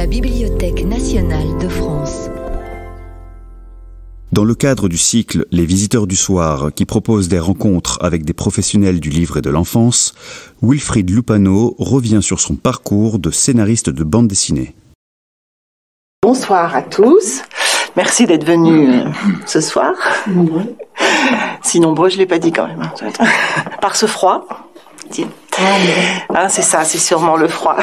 la Bibliothèque nationale de France. Dans le cadre du cycle Les Visiteurs du Soir, qui propose des rencontres avec des professionnels du livre et de l'enfance, Wilfried Lupano revient sur son parcours de scénariste de bande dessinée. Bonsoir à tous. Merci d'être venus ce soir. Si nombreux, je ne l'ai pas dit quand même. Par ce froid. C'est ça, c'est sûrement le froid.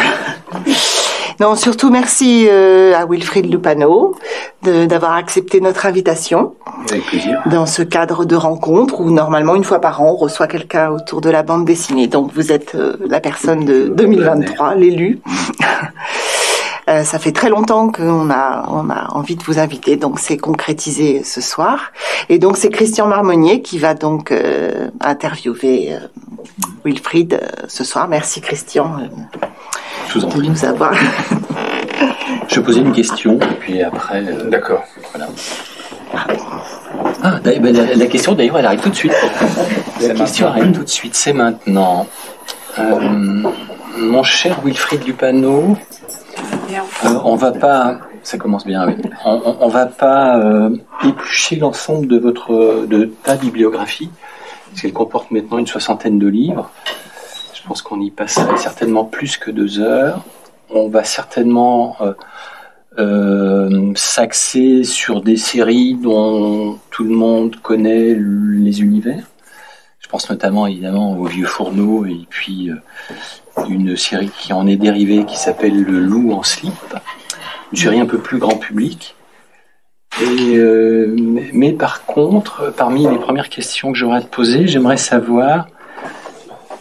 Non, surtout merci à Wilfried Lupano d'avoir accepté notre invitation. Avec plaisir. Dans ce cadre de rencontre où normalement une fois par an on reçoit quelqu'un autour de la bande dessinée. Donc vous êtes la personne de 2023, l'élu. Ça fait très longtemps qu'on a envie de vous inviter, donc c'est concrétisé ce soir. Et donc c'est Christian Marmonnier qui va donc interviewer Wilfried ce soir. Merci Christian de nous avoir. Je vais poser une question et puis après. D'accord. Voilà. La question d'ailleurs elle arrive tout de suite. La question arrive tout de suite, c'est maintenant. Mon cher Wilfried Lupano. On va pas, ça commence bien, oui. On va pas éplucher l'ensemble de ta bibliographie, parce qu'elle comporte maintenant une 60aine de livres. Je pense qu'on y passerait certainement plus que 2 heures. On va certainement s'axer sur des séries dont tout le monde connaît les univers. Je pense notamment évidemment aux Vieux Fourneaux et puis une série qui en est dérivée qui s'appelle Le Loup en slip, une série un peu plus grand public. Mais par contre, parmi les premières questions que j'aurais à te poser, j'aimerais savoir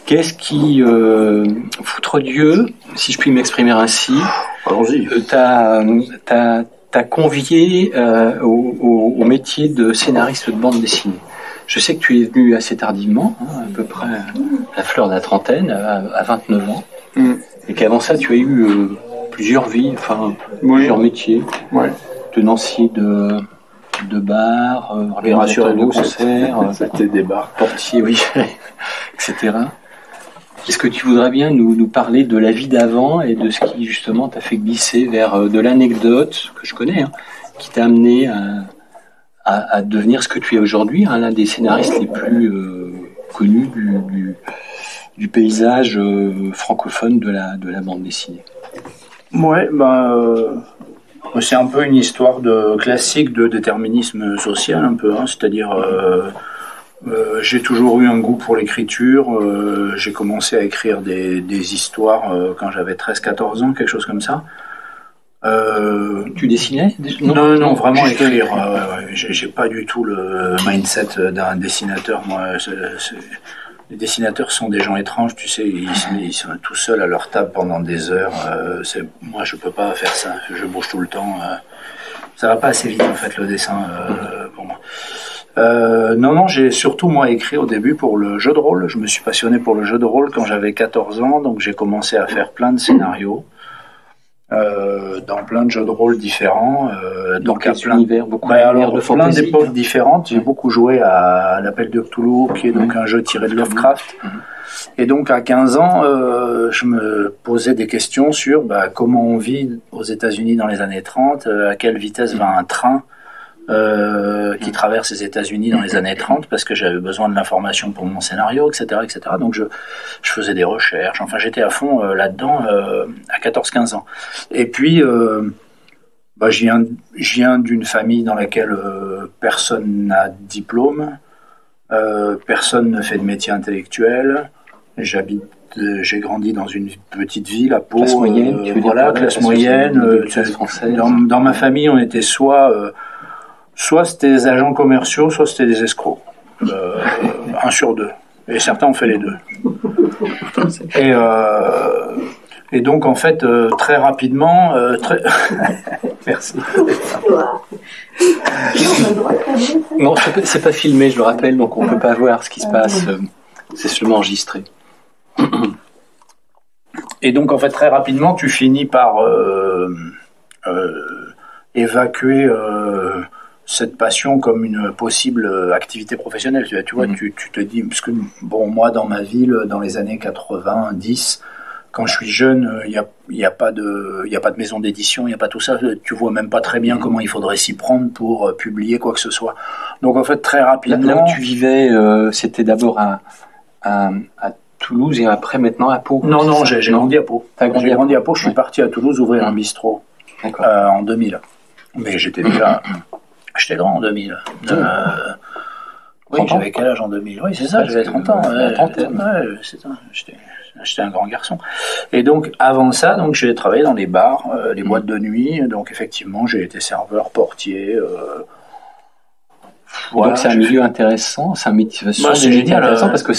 qu'est-ce qui, foutre Dieu, si je puis m'exprimer ainsi, t'as convié au métier de scénariste de bande dessinée. Je sais que tu es venu assez tardivement, à peu près à la fleur de la trentaine, à 29 ans, et qu'avant ça, tu as eu plusieurs vies, plusieurs métiers, tenancier de bar, organisateur de concert, c'était des bars, portier, oui, etc. Est-ce que tu voudrais bien nous parler de la vie d'avant et de ce qui justement t'a fait glisser vers de l'anecdote que je connais, qui t'a amené à devenir ce que tu es aujourd'hui, l'un des scénaristes les plus connus du paysage francophone de la bande dessinée. Ouais, c'est un peu une histoire classique de déterminisme social, un peu, c'est-à-dire j'ai toujours eu un goût pour l'écriture, j'ai commencé à écrire des histoires quand j'avais 13-14 ans, quelque chose comme ça. Tu dessinais? Non, vraiment écrire. J'ai pas du tout le mindset d'un dessinateur. Moi, les dessinateurs sont des gens étranges, tu sais, ils sont tout seuls à leur table pendant des heures. Moi, je peux pas faire ça. Je bouge tout le temps. Ça va pas assez vite en fait le dessin pour moi. Non, j'ai surtout moi écrit au début pour le jeu de rôle. Je me suis passionné pour le jeu de rôle quand j'avais 14 ans, donc j'ai commencé à faire plein de scénarios. Dans plein de jeux de rôle différents, donc à plein d'univers, de plein d'époques différentes. J'ai beaucoup joué à l'Appel de Cthulhu, qui est donc un jeu tiré de Lovecraft. Et donc à 15 ans, je me posais des questions sur comment on vit aux États-Unis dans les années 30, à quelle vitesse va un train qui traverse les États-Unis dans les années 30, parce que j'avais besoin de l'information pour mon scénario, etc., etc. Donc je faisais des recherches. Enfin, j'étais à fond là-dedans à 14-15 ans. Et puis, je viens d'une famille dans laquelle personne n'a de diplôme, personne ne fait de métier intellectuel. J'ai grandi dans une petite ville à Pau. Classe moyenne, classe moyenne. Classe française. Dans ma famille, on était soit c'était des agents commerciaux, soit c'était des escrocs. 1 sur 2. Et certains ont fait les deux. Et donc, en fait, très rapidement... Merci. Non, c'est pas filmé, je le rappelle, donc on peut pas voir ce qui se passe. C'est seulement enregistré. Et donc, en fait, très rapidement, tu finis par évacuer... cette passion comme une possible activité professionnelle. Tu vois, tu te dis, parce que moi dans ma ville, dans les années 90, Quand je suis jeune, il y a pas de maison d'édition, il y a pas tout ça. Tu vois même pas très bien comment il faudrait s'y prendre pour publier quoi que ce soit. Donc en fait, très rapidement. Là où tu vivais, c'était d'abord à Toulouse et après maintenant à Pau. Non, j'ai grandi à Pau. J'ai grandi à Pau. Je suis parti à Toulouse ouvrir un bistrot en 2000. Mais j'étais grand en 2000. Oui, j'avais quel âge en 2000? Oui, c'est ça, j'avais 30 ans. C'est ça. J'étais un grand garçon. Et donc, avant ça, j'ai travaillé dans les bars, les boîtes de nuit. Donc, effectivement, j'ai été serveur, portier. Voilà, donc, c'est un milieu intéressant. C'est un métier génial, intéressant parce que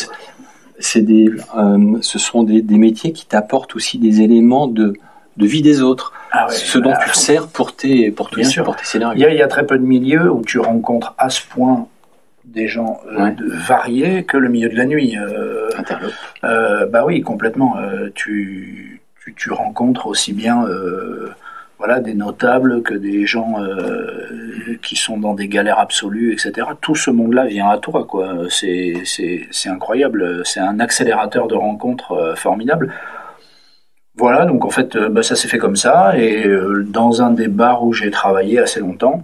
ce sont des métiers qui t'apportent aussi des éléments de vie des autres. Ce dont tu sers pour tes scénarios. Il y a très peu de milieux où tu rencontres à ce point des gens variés que le milieu de la nuit. Bah oui, complètement. Tu rencontres aussi bien des notables que des gens qui sont dans des galères absolues, etc. Tout ce monde-là vient à toi, quoi. C'est incroyable. C'est un accélérateur de rencontres formidable. Voilà, donc en fait, ça s'est fait comme ça. Et dans un des bars où j'ai travaillé assez longtemps,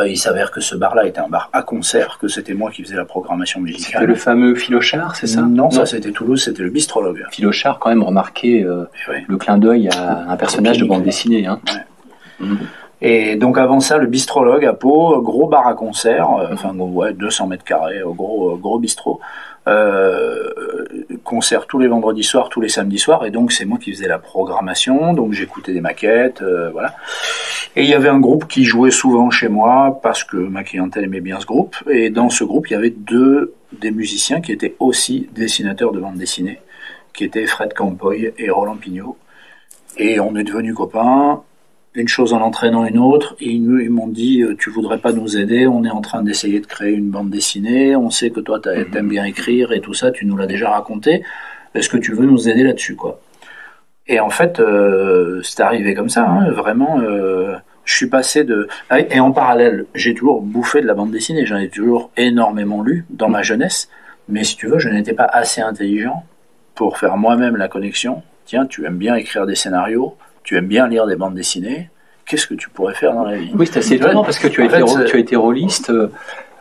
il s'avère que ce bar-là était un bar à concert, que c'était moi qui faisais la programmation musicale. C'était le fameux Filochard, c'est ça? Non, ça c'était Toulouse, c'était le Bistrologue. Filochard, quand même, remarqué le clin d'œil à un personnage de bande dessinée. Hein. Ouais. Et donc avant ça, le Bistrologue à Pau, gros bar à concert, 200 mètres carrés, gros bistrot. Concert tous les vendredis soirs, tous les samedis soirs, et donc c'est moi qui faisais la programmation, donc j'écoutais des maquettes, voilà. Et il y avait un groupe qui jouait souvent chez moi parce que ma clientèle aimait bien ce groupe, et dans ce groupe il y avait des musiciens qui étaient aussi dessinateurs de bande dessinée, qui étaient Fred Campoy et Roland Pignot, et on est devenus copains. Une chose en entraînant une autre, et ils m'ont dit tu voudrais pas nous aider, on est en train d'essayer de créer une bande dessinée, on sait que toi t'aimes bien écrire et tout ça, tu nous l'as déjà raconté, est-ce que tu veux nous aider là-dessus, quoi? Et en fait c'est arrivé comme ça, hein, vraiment. Je suis passé et en parallèle j'ai toujours bouffé de la bande dessinée, j'en ai toujours énormément lu dans ma jeunesse, mais si tu veux je n'étais pas assez intelligent pour faire moi-même la connexion. Tiens, tu aimes bien écrire des scénarios, tu aimes bien lire des bandes dessinées, qu'est-ce que tu pourrais faire dans la vie? Oui, c'est assez étonnant parce que tu as été rôliste,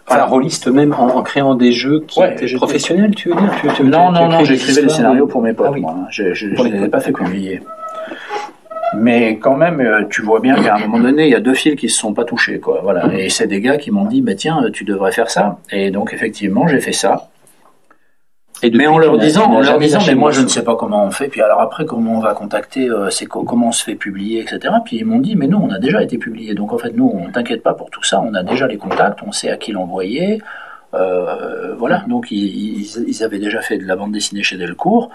rôliste même en créant des jeux qui étaient professionnels, tu veux dire? Non, j'écrivais des scénarios pour mes potes, moi. Je ne les ai pas fait publier. Mais quand même, tu vois bien qu'à un moment donné, il y a deux fils qui se sont pas touchés, quoi. Voilà. Et c'est des gars qui m'ont dit, tiens, tu devrais faire ça. Et donc, effectivement, j'ai fait ça. Mais en leur disant, mais moi je ne sais pas comment on fait, puis alors après comment on va contacter, comment on se fait publier, etc. Puis ils m'ont dit, mais nous on a déjà été publié, donc en fait nous on t'inquiète pas pour tout ça, on a déjà les contacts, on sait à qui l'envoyer, voilà. Donc ils avaient déjà fait de la bande dessinée chez Delcourt,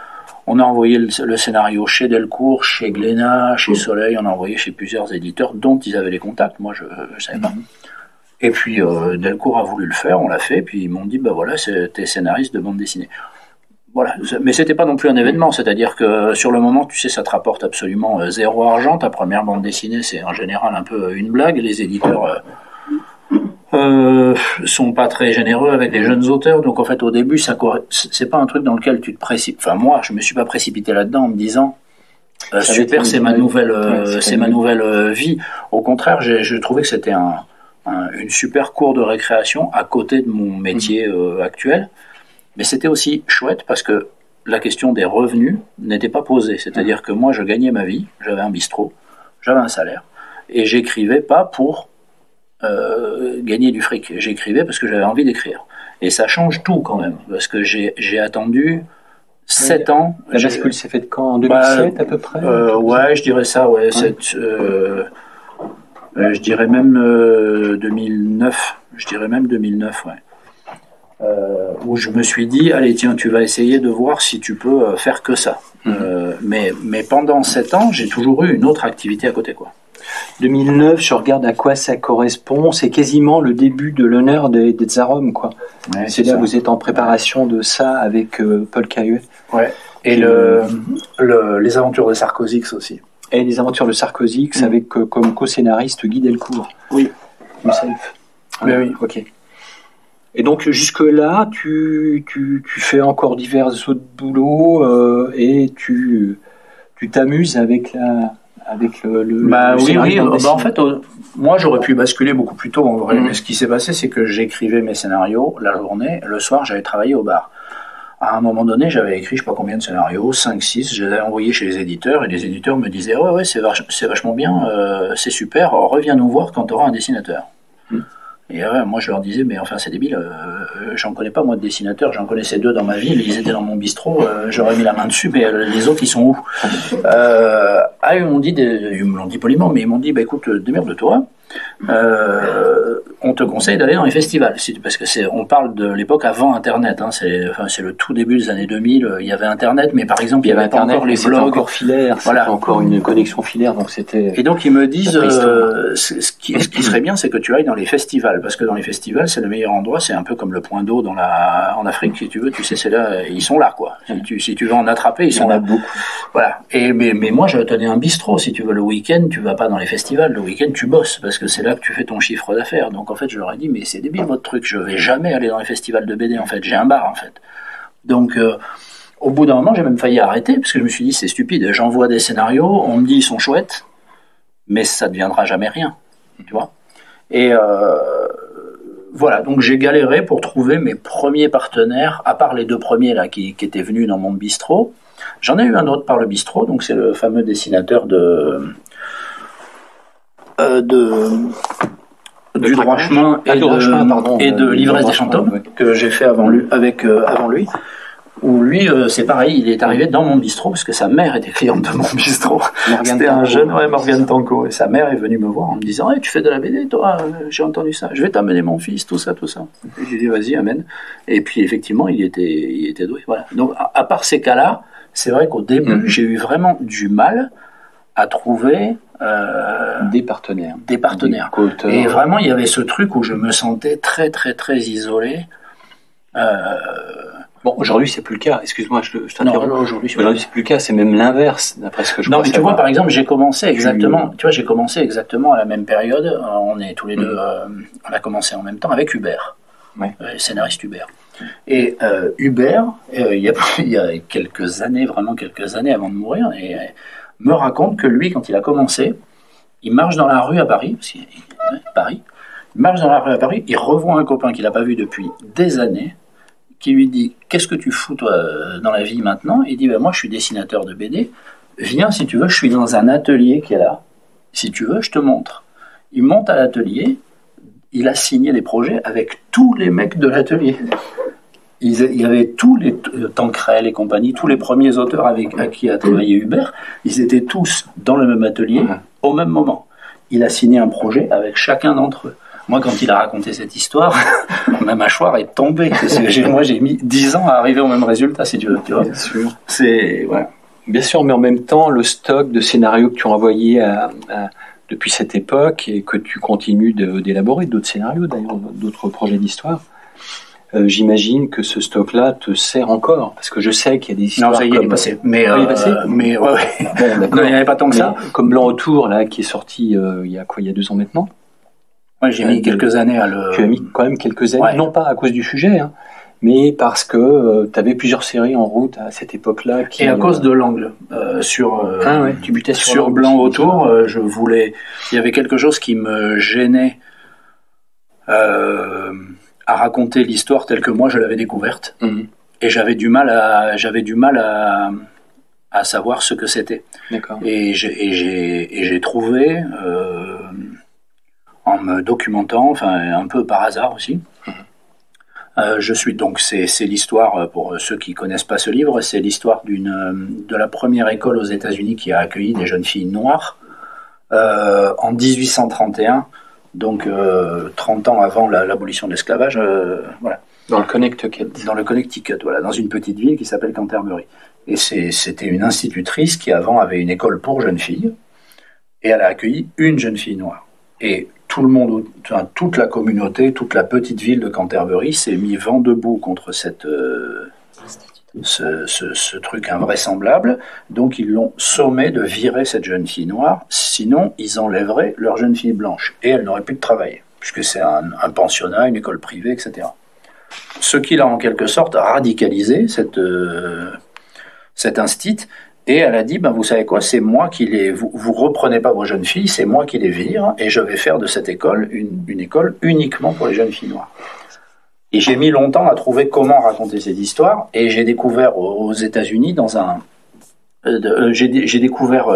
on a envoyé le scénario chez Delcourt, chez Glénat, chez Soleil, on a envoyé chez plusieurs éditeurs dont ils avaient les contacts, moi je savais pas. Et puis Delcourt a voulu le faire, on l'a fait, puis ils m'ont dit, voilà, t'es scénariste de bande dessinée. Voilà, mais c'était pas non plus un événement, c'est-à-dire que sur le moment, tu sais, ça te rapporte absolument zéro argent. Ta première bande dessinée, c'est en général un peu une blague. Les éditeurs sont pas très généreux avec les jeunes auteurs, donc en fait, au début, c'est pas un truc dans lequel tu te précipites. Enfin, moi, je me suis pas précipité là-dedans en me disant super, c'est ma nouvelle vie. Au contraire, je trouvais que c'était une super cour de récréation à côté de mon métier actuel. Mais c'était aussi chouette parce que la question des revenus n'était pas posée. C'est-à-dire que moi, je gagnais ma vie, j'avais un bistrot, j'avais un salaire, et j'écrivais pas pour gagner du fric. J'écrivais parce que j'avais envie d'écrire. Et ça change tout quand même, parce que j'ai attendu 7 ans. La bascule s'est faite quand? En 2007 à peu près? Ouais, je dirais ça, ouais. Je dirais même 2009. Je dirais même 2009, ouais. Où je me suis dit, allez tiens, tu vas essayer de voir si tu peux faire que ça. Mais pendant 7 ans, j'ai toujours eu une autre activité à côté, quoi. 2009, je regarde à quoi ça correspond, c'est quasiment le début de l'honneur des Tsarom, quoi. Ouais, c'est là où vous êtes en préparation de ça avec Paul Cahuet. Ouais. Et les aventures de Sarkozix aussi. Et les aventures de Sarkozix avec comme co-scénariste Guy Delcourt. Oui. Himself. Mais oui. Ok. Et donc jusque-là, tu fais encore divers autres boulots et tu t'amuses avec le oui, scénario en fait, moi j'aurais pu basculer beaucoup plus tôt en vrai. Mais ce qui s'est passé, c'est que j'écrivais mes scénarios la journée, le soir j'allais travailler au bar. À un moment donné, j'avais écrit je sais pas combien de scénarios, 5, 6, je les avais envoyés chez les éditeurs et les éditeurs me disaient ouais c'est vachement bien, c'est super, reviens nous voir quand tu auras un dessinateur. Et moi je leur disais mais enfin c'est débile, j'en connais pas moi de dessinateurs, j'en connaissais 2 dans ma ville, ils étaient dans mon bistrot, j'aurais mis la main dessus, mais les autres ils sont où? Ils me l'ont dit poliment, mais ils m'ont dit bah écoute démerde-toi, on te conseille d'aller dans les festivals, parce que on parle de l'époque avant Internet, hein, c'est le tout début des années 2000, il y avait Internet, mais par exemple il y avait pas encore les blogs, encore filaire, voilà, c'était encore une connexion filaire, donc c'était. Et donc ils me disent ce qui serait bien, c'est que tu ailles dans les festivals, parce que dans les festivals c'est le meilleur endroit, c'est un peu comme le point d'eau en Afrique, si tu veux, tu sais c'est là, ils sont là quoi. Si tu veux en attraper, ils sont là. Beaucoup. Voilà. Mais moi je tenais un bistrot, si tu veux, le week-end tu vas pas dans les festivals, le week-end tu bosses, parce que c'est là que tu fais ton chiffre d'affaires. Donc en fait je leur ai dit mais c'est débile votre truc, je vais jamais aller dans les festivals de BD en fait, j'ai un bar en fait. Donc au bout d'un moment j'ai même failli arrêter parce que je me suis dit c'est stupide, j'envoie des scénarios, on me dit ils sont chouettes, mais ça deviendra jamais rien, tu vois. Et voilà, donc j'ai galéré pour trouver mes premiers partenaires, à part les 2 premiers là qui étaient venus dans mon bistrot. J'en ai eu un autre par le bistrot, donc c'est le fameux dessinateur du droit chemin et de l'ivresse des fantômes que j'ai fait avant lui, avant lui, où lui c'est pareil, il est arrivé dans mon bistrot parce que sa mère était cliente de mon bistrot. C'était un jeune, Morgane Tanco, et sa mère est venue me voir en me disant hey, tu fais de la BD toi, j'ai entendu ça, je vais t'amener mon fils, tout ça. Et j'ai dit vas-y amène, et puis effectivement il était doué, voilà. Donc à part ces cas-là, c'est vrai qu'au début j'ai eu vraiment du mal à trouver des partenaires. Et vraiment, il y avait ce truc où je me sentais très, très, très isolé. Bon, aujourd'hui, c'est plus le cas. Excuse-moi, je t'interromps. Non, aujourd'hui, c'est plus le cas. C'est même l'inverse, d'après ce que je vois. Non, mais tu vois, par exemple, j'ai commencé exactement à la même période. On est tous les deux, on a commencé en même temps avec Hubert, scénariste Hubert. Et Hubert, il y a quelques années avant de mourir, me raconte que lui, quand il a commencé, il marche dans la rue à Paris, il marche dans la rue à Paris, il revoit un copain qu'il n'a pas vu depuis des années, qui lui dit « Qu'est-ce que tu fous, toi, dans la vie maintenant ?» Il dit « Moi, je suis dessinateur de BD, viens, si tu veux, je suis dans un atelier qui est là, si tu veux, je te montre. » Il monte à l'atelier, il a signé des projets avec tous les mecs de l'atelier. Il y avait tous les Tancrel et compagnie, tous les premiers auteurs à qui a travaillé Hubert, ils étaient tous dans le même atelier au même moment. Il a signé un projet avec chacun d'entre eux. Moi, quand il a raconté cette histoire, ma mâchoire est tombée. Moi, j'ai mis 10 ans à arriver au même résultat, si tu veux. Tu vois. Bien sûr. Voilà. Bien sûr, mais en même temps, le stock de scénarios que tu as envoyé depuis cette époque et que tu continues d'élaborer, d'autres scénarios d'ailleurs, d'autres projets d'histoire, j'imagine que ce stock-là te sert encore, parce que je sais qu'il y a des histoires. Non, ça y est, il est passé. Mais il est passé. Mais ouais. Bon, non, il n'y avait pas tant que ça. Comme Blanc autour, là, qui est sorti il y a 2 ans maintenant. Ouais, j'ai mis quelques années à le. Tu as mis quand même quelques années, non pas à cause du sujet, hein, mais parce que tu avais plusieurs séries en route à cette époque-là. Et à cause de l'angle tu butais sur Blanc autour, je voulais. Il y avait quelque chose qui me gênait. À raconter l'histoire telle que moi je l'avais découverte, et j'avais du mal à savoir ce que c'était. D'accord. Et j'ai trouvé en me documentant, enfin un peu par hasard aussi. C'est l'histoire, pour ceux qui connaissent pas ce livre, c'est l'histoire de la première école aux États-Unis qui a accueilli des jeunes filles noires en 1831. Donc 30 ans avant l'abolition de l'esclavage, voilà. Dans le Connecticut. Dans le Connecticut, voilà, dans une petite ville qui s'appelle Canterbury. Et c'était une institutrice qui avant avait une école pour jeunes filles, et elle a accueilli une jeune fille noire. Et tout le monde, toute la communauté, toute la petite ville de Canterbury s'est mis vent debout contre ce truc invraisemblable, donc ils l'ont sommé de virer cette jeune fille noire, sinon ils enlèveraient leur jeune fille blanche, et elle n'aurait plus de travail, puisque c'est un pensionnat, une école privée, etc. ce qui l'a en quelque sorte radicalisé, cet instit. Et elle a dit, vous savez quoi, c'est moi qui vous reprenez pas vos jeunes filles, c'est moi qui les vire, et je vais faire de cette école une école uniquement pour les jeunes filles noires. Et j'ai mis longtemps à trouver comment raconter cette histoire, et j'ai découvert aux États-Unis j'ai découvert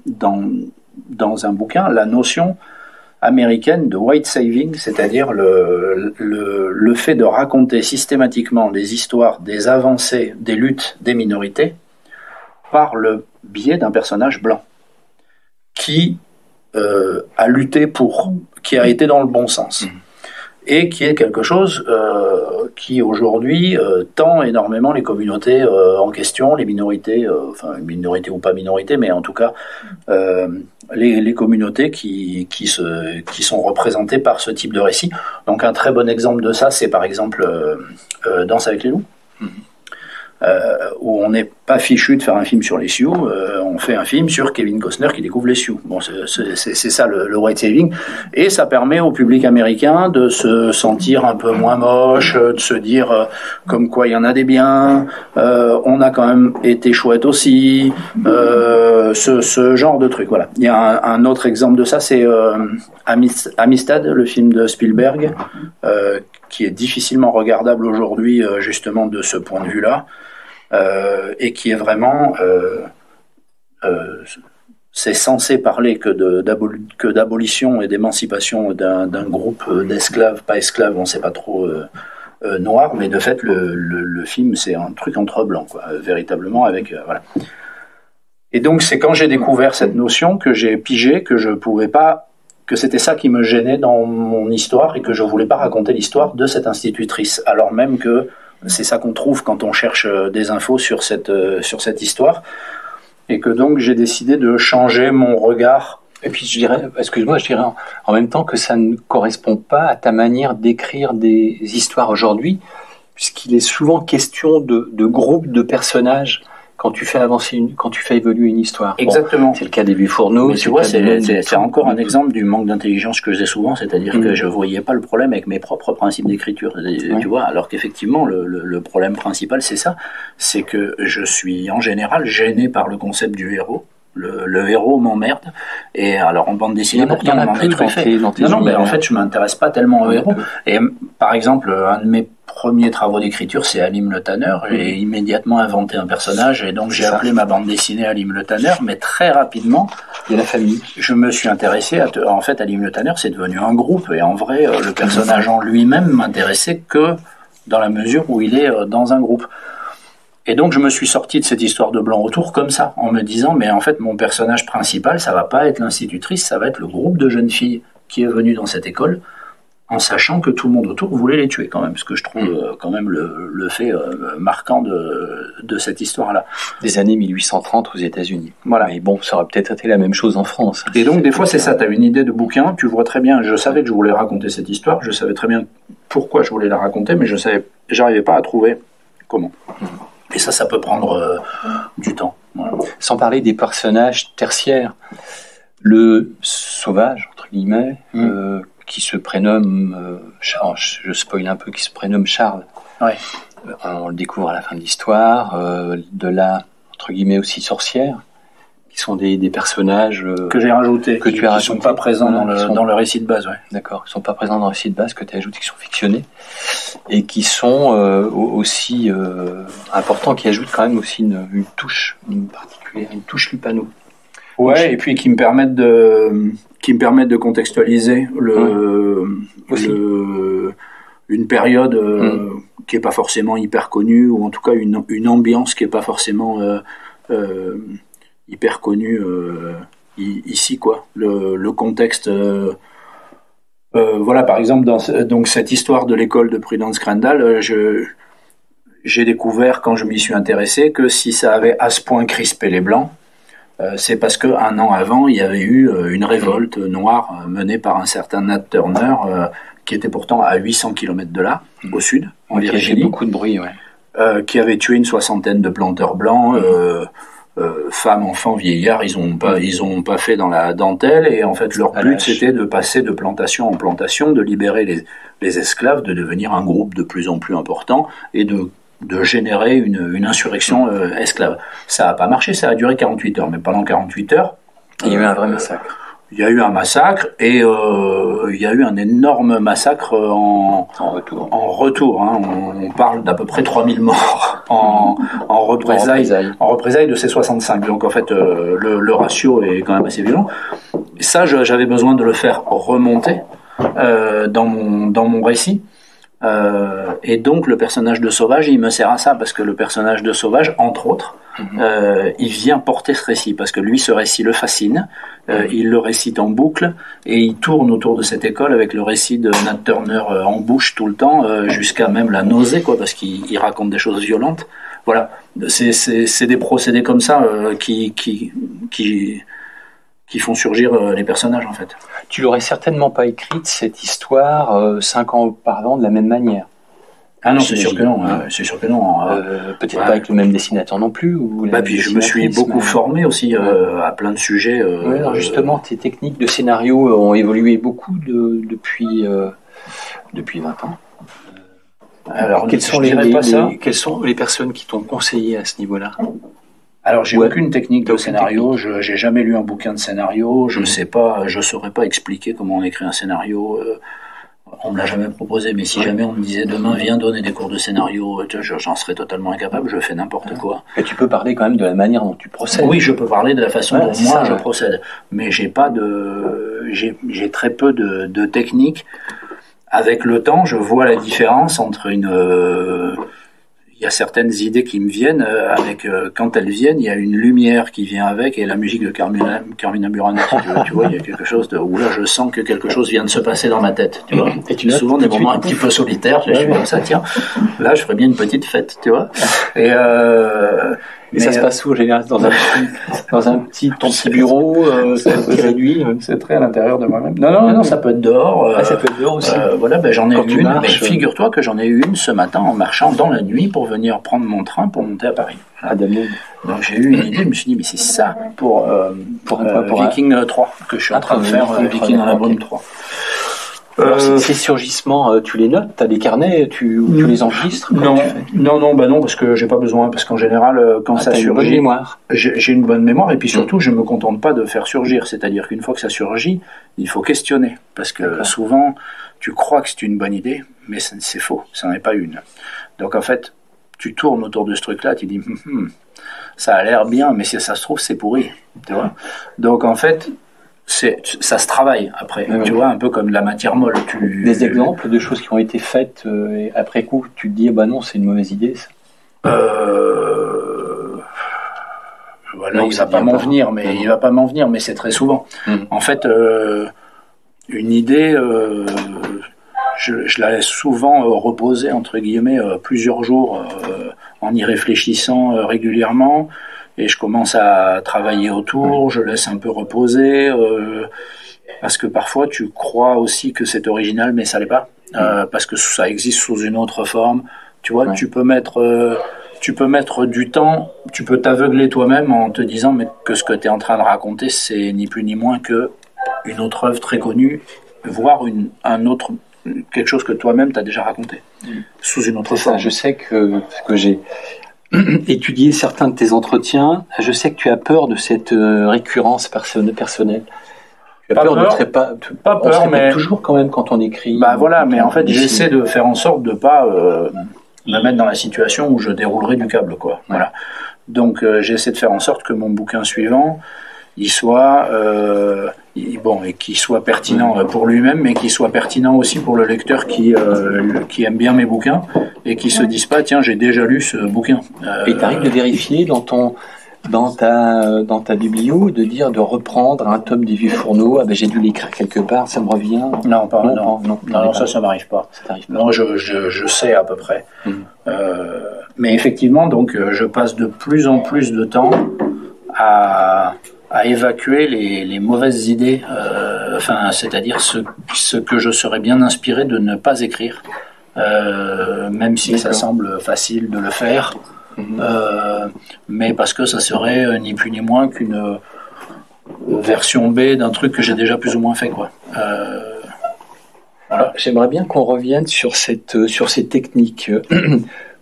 dans un bouquin la notion américaine de white saving, c'est-à-dire le fait de raconter systématiquement des histoires, des avancées, des luttes des minorités par le biais d'un personnage blanc qui a lutté qui a été dans le bon sens. Et qui est quelque chose qui aujourd'hui tend énormément les communautés en question, les minorités, minorités ou pas minorités, mais en tout cas les communautés qui sont représentées par ce type de récit. Donc un très bon exemple de ça, c'est par exemple Danse avec les loups. Où on n'est pas fichu de faire un film sur les Sioux, on fait un film sur Kevin Costner qui découvre les Sioux. Bon, c'est ça le white saving, et ça permet au public américain de se sentir un peu moins moche, de se dire comme quoi il y en a des biens, on a quand même été chouette aussi, ce genre de truc. Voilà. Il y a un autre exemple de ça, c'est Amistad, le film de Spielberg, qui est difficilement regardable aujourd'hui, justement de ce point de vue-là. Et qui est vraiment c'est censé parler que d'abolition et d'émancipation d'un groupe d'esclaves, pas esclaves, on ne sait pas trop, noirs, mais de fait le film c'est un truc entre blancs, quoi, véritablement, avec voilà. Et donc c'est quand j'ai découvert cette notion que j'ai pigé que je pouvais pas, que c'était ça qui me gênait dans mon histoire, et que je voulais pas raconter l'histoire de cette institutrice, alors même que c'est ça qu'on trouve quand on cherche des infos sur cette histoire, et que donc j'ai décidé de changer mon regard. Et puis je dirais en même temps que ça ne correspond pas à ta manière d'écrire des histoires aujourd'hui, puisqu'il est souvent question de groupes de personnages quand tu fais évoluer une histoire. Exactement. Bon, c'est le cas des Bufourneaux. Mais tu vois, c'est encore un exemple du manque d'intelligence que j'ai souvent, c'est-à-dire que je voyais pas le problème avec mes propres principes d'écriture, tu vois, alors qu'effectivement le problème principal c'est ça, c'est que je suis en général gêné par le concept du héros. Le héros m'emmerde, et alors en bande dessinée pourtant on en est trop fait. Non, mais en fait je m'intéresse pas tellement au héros. Et par exemple, un de mes premiers travaux d'écriture, c'est Halim le Tanneur. J'ai immédiatement inventé un personnage, et donc j'ai appelé ma bande dessinée Halim le Tanneur, mais très rapidement, il y a la famille. Je me suis intéressé en fait, Halim le Tanneur, c'est devenu un groupe, et en vrai, le personnage en lui-même m'intéressait que dans la mesure où il est dans un groupe. Et donc je me suis sorti de cette histoire de blanc autour comme ça, en me disant, mais en fait mon personnage principal, ça va pas être l'institutrice, ça va être le groupe de jeunes filles qui est venu dans cette école, en sachant que tout le monde autour voulait les tuer quand même, ce que je trouve quand même le fait marquant de cette histoire-là. Des années 1830 aux États-Unis. Voilà. Mais bon, ça aurait peut-être été la même chose en France. Et donc des fois c'est ça, tu as une idée de bouquin, tu vois très bien, je savais que je voulais raconter cette histoire, je savais très bien pourquoi je voulais la raconter, mais j'arrivais pas à trouver comment. Et ça peut prendre du temps. Voilà. Sans parler des personnages tertiaires. Le sauvage, entre guillemets, qui se prénomme, je spoil un peu, qui se prénomme Charles. Ouais. On le découvre à la fin de l'histoire. De là, entre guillemets, aussi sorcière, qui sont des personnages que j'ai rajoutés, que tu as rajoutés, sont pas présents dans le récit de base. Ouais. D'accord, ils sont pas présents dans le récit de base, que tu as ajouté, qui sont fictionnés et qui sont aussi importants, qui ajoutent quand même aussi une touche particulière, une touche Lupano. Ouais, et puis qui me permettent de contextualiser une période qui est pas forcément hyper connue, ou en tout cas une ambiance qui est pas forcément hyper connue ici, quoi. Le contexte, voilà, par exemple donc cette histoire de l'école de Prudence Crandall, j'ai découvert quand je m'y suis intéressé que si ça avait à ce point crispé les blancs, c'est parce que un an avant il y avait eu une révolte noire menée par un certain Nat Turner, qui était pourtant à 800 km de là, au sud, en Virginie. Il y a beaucoup de bruit, ouais. Qui avait tué une soixantaine de planteurs blancs, femmes, enfants, vieillards, ils ont pas fait dans la dentelle, et en fait leur but c'était de passer de plantation en plantation, de libérer les esclaves, de devenir un groupe de plus en plus important et de générer une insurrection esclave. Ça a pas marché, ça a duré 48 heures, mais pendant 48 heures, il y a eu un vrai massacre. Il y a eu un massacre, et il y a eu un énorme massacre en retour. Hein. On parle d'à peu près 3000 morts en représailles de ces 65. Donc en fait, le ratio est quand même assez violent. Et ça, j'avais besoin de le faire remonter dans mon récit. Et donc le personnage de Sauvage, il me sert à ça, parce que le personnage de Sauvage, entre autres, il vient porter ce récit, parce que lui, ce récit le fascine, il le récite en boucle, et il tourne autour de cette école avec le récit de Nat Turner en bouche tout le temps, jusqu'à même la nausée, quoi, parce qu'il raconte des choses violentes. Voilà, c'est des procédés comme ça qui font surgir les personnages, en fait. Tu l'aurais certainement pas écrite, cette histoire, 5 ans auparavant, de la même manière. Ah non, c'est sûr que non. C'est sûr que non. Peut-être pas avec le même dessinateur non plus. Puis je me suis beaucoup formé aussi à plein de sujets. Alors justement, tes techniques de scénario ont évolué beaucoup depuis 20 ans. Alors, quelles sont les personnes qui t'ont conseillé à ce niveau-là? Alors, j'ai aucune technique de scénario. J'ai jamais lu un bouquin de scénario. Je saurais pas expliquer comment on écrit un scénario. On me l'a jamais proposé, mais si jamais on me disait demain viens donner des cours de scénario, j'en serais totalement incapable, je fais n'importe quoi. Et tu peux parler quand même de la manière dont tu procèdes. Oui, je peux parler de la façon dont moi je procède, mais j'ai très peu de technique. Avec le temps, je vois la différence entre il y a certaines idées qui me viennent quand elles viennent, il y a une lumière qui vient avec, et la musique de Carmina Burana, tu vois, il y a quelque chose où là je sens que quelque chose vient de se passer dans ma tête, tu vois. Et tu souvent des moments un petit peu solitaires, je suis comme ça, tiens, là je ferais bien une petite fête, tu vois. Et ça se passe où, en général, ton petit bureau, c'est réduit. C'est très à l'intérieur de moi-même. Non, ça peut être dehors. Ça peut être dehors aussi. Voilà, j'en ai eu une. Mais figure-toi que j'en ai eu une ce matin en marchant dans la nuit pour venir prendre mon train pour monter à Paris. Donc j'ai eu une idée, je me suis dit, mais c'est ça pour Viking 3 que je suis en train de faire, Viking dans la Brume 3. Alors, ces surgissements, tu les notes, t'as des carnets, tu les enregistres? Non, parce que j'ai pas besoin, parce qu'en général, quand ça surgit, une bonne mémoire. J'ai une bonne mémoire, et puis surtout, je me contente pas de faire surgir, c'est-à-dire qu'une fois que ça surgit, il faut questionner, parce que souvent, tu crois que c'est une bonne idée, mais c'est faux, ça n'en est pas une. Donc en fait, tu tournes autour de ce truc-là, tu dis, ça a l'air bien, mais si ça se trouve, c'est pourri, tu vois. Donc en fait, ça se travaille après, tu vois, un peu comme la matière molle. Des exemples de choses qui ont été faites et après coup, tu te dis, bah non, c'est une mauvaise idée, ça. Voilà, il va pas m'en venir, mais c'est très souvent. En fait, une idée, je la laisse souvent reposer, entre guillemets, plusieurs jours, en y réfléchissant régulièrement. Et je commence à travailler autour, je laisse un peu reposer, parce que parfois tu crois aussi que c'est original, mais ça l'est pas, parce que ça existe sous une autre forme. Tu vois, tu peux mettre du temps, tu peux t'aveugler toi-même en te disant mais que ce que tu es en train de raconter, c'est ni plus ni moins que une autre œuvre très connue, voire quelque chose que toi-même t'as déjà raconté, sous une autre forme. Je sais que j'ai étudier certains de tes entretiens, je sais que tu as peur de cette récurrence personnelle. Tu as peur de pas peur, mais toujours quand même quand on écrit. Mais en fait, j'essaie de faire en sorte de pas me mettre dans la situation où je déroulerai du câble, quoi. Voilà. Donc, j'essaie de faire en sorte que mon bouquin suivant, il soit et qu'il soit pertinent pour lui-même, mais qu'il soit pertinent aussi pour le lecteur qui aime bien mes bouquins et qui se dise pas tiens j'ai déjà lu ce bouquin. Et t'arrives de vérifier dans ta biblio de reprendre un tome des Vieux Fourneaux, j'ai dû l'écrire quelque part, ça me revient. Non, ça m'arrive pas. Non, je sais à peu près. Mais effectivement, donc je passe de plus en plus de temps à évacuer les mauvaises idées, c'est-à-dire ce que je serais bien inspiré de ne pas écrire, même si ça semble facile de le faire. mais parce que ça serait ni plus ni moins qu'une version B d'un truc que j'ai déjà plus ou moins fait, quoi. Voilà. J'aimerais bien qu'on revienne sur ces techniques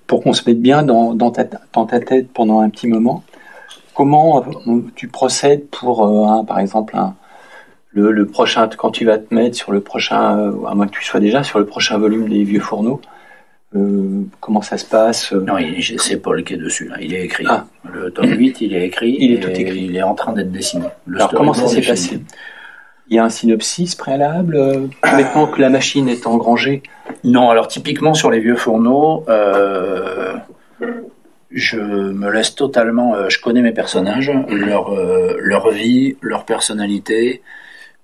pour qu'on se mette bien dans ta tête pendant un petit moment. Comment tu procèdes pour, par exemple, le prochain, quand tu vas te mettre sur le prochain, à moins que tu sois déjà sur le prochain volume des Vieux Fourneaux, comment ça se passe? Non, c'est Paul qui est dessus, là. Il est écrit. Ah. Le tome 8, il est écrit. Il est tout écrit. Il est en train d'être dessiné. Alors, comment ça s'est passé? Il y a un synopsis préalable maintenant que la machine est engrangée? Non, alors typiquement sur les Vieux Fourneaux, je me laisse totalement... je connais mes personnages, leur vie, leur personnalité.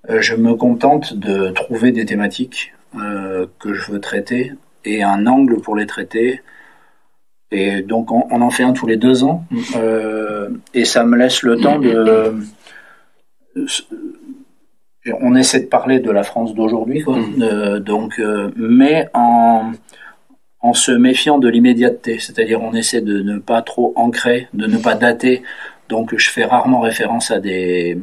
Je me contente de trouver des thématiques que je veux traiter et un angle pour les traiter. Et donc on en fait un tous les 2 ans. Et ça me laisse le temps de... On essaie de parler de la France d'aujourd'hui, quoi. Mais en se méfiant de l'immédiateté, c'est-à-dire on essaie de ne pas trop ancrer, de ne pas dater. Donc je fais rarement référence à des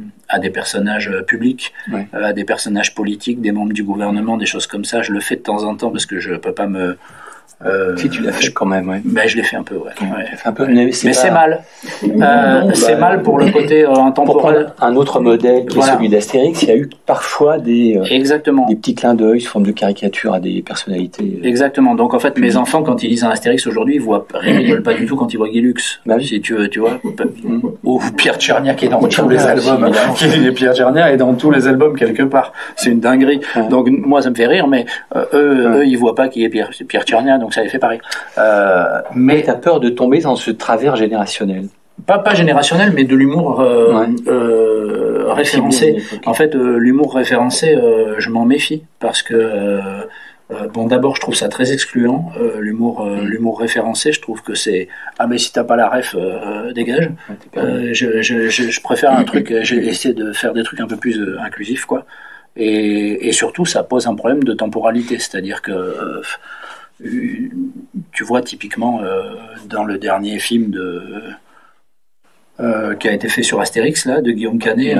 personnages publics, à des personnages politiques, des membres du gouvernement, des choses comme ça. Je le fais de temps en temps parce que je peux pas me... si tu l'as fait quand même, ouais. Ben, je l'ai fait un peu, ouais. Un peu, mais c'est mal. C'est mal pour le côté intemporel. Pour un autre modèle qui est celui d'Astérix, il y a eu parfois des petits clins d'œil sous forme de caricature à des personnalités. Exactement. Donc en fait, mes enfants, quand ils lisent un Astérix aujourd'hui, ils rigolent pas du tout quand ils voient Guy Lux. Bah oui. Si tu vois. Ou Pierre Tchernia qui est dans tous les albums. Pierre Tchernia est dans tous les albums quelque part. C'est une dinguerie. Ouais. Donc moi, ça me fait rire, mais eux, ils voient pas qui est Pierre Tchernia. Donc ça les fait pareil. Mais t'as peur de tomber dans ce travers générationnel? Pas générationnel, mais de l'humour référencé. En fait, l'humour référencé, je m'en méfie parce que d'abord, je trouve ça très excluant. L'humour référencé, je trouve que c'est mais si t'as pas la ref, dégage. Je préfère un truc. J'ai essayé de faire des trucs un peu plus inclusifs, quoi. Et surtout, ça pose un problème de temporalité, c'est-à-dire que tu vois typiquement dans le dernier film qui a été fait sur Astérix là, de Guillaume Canet,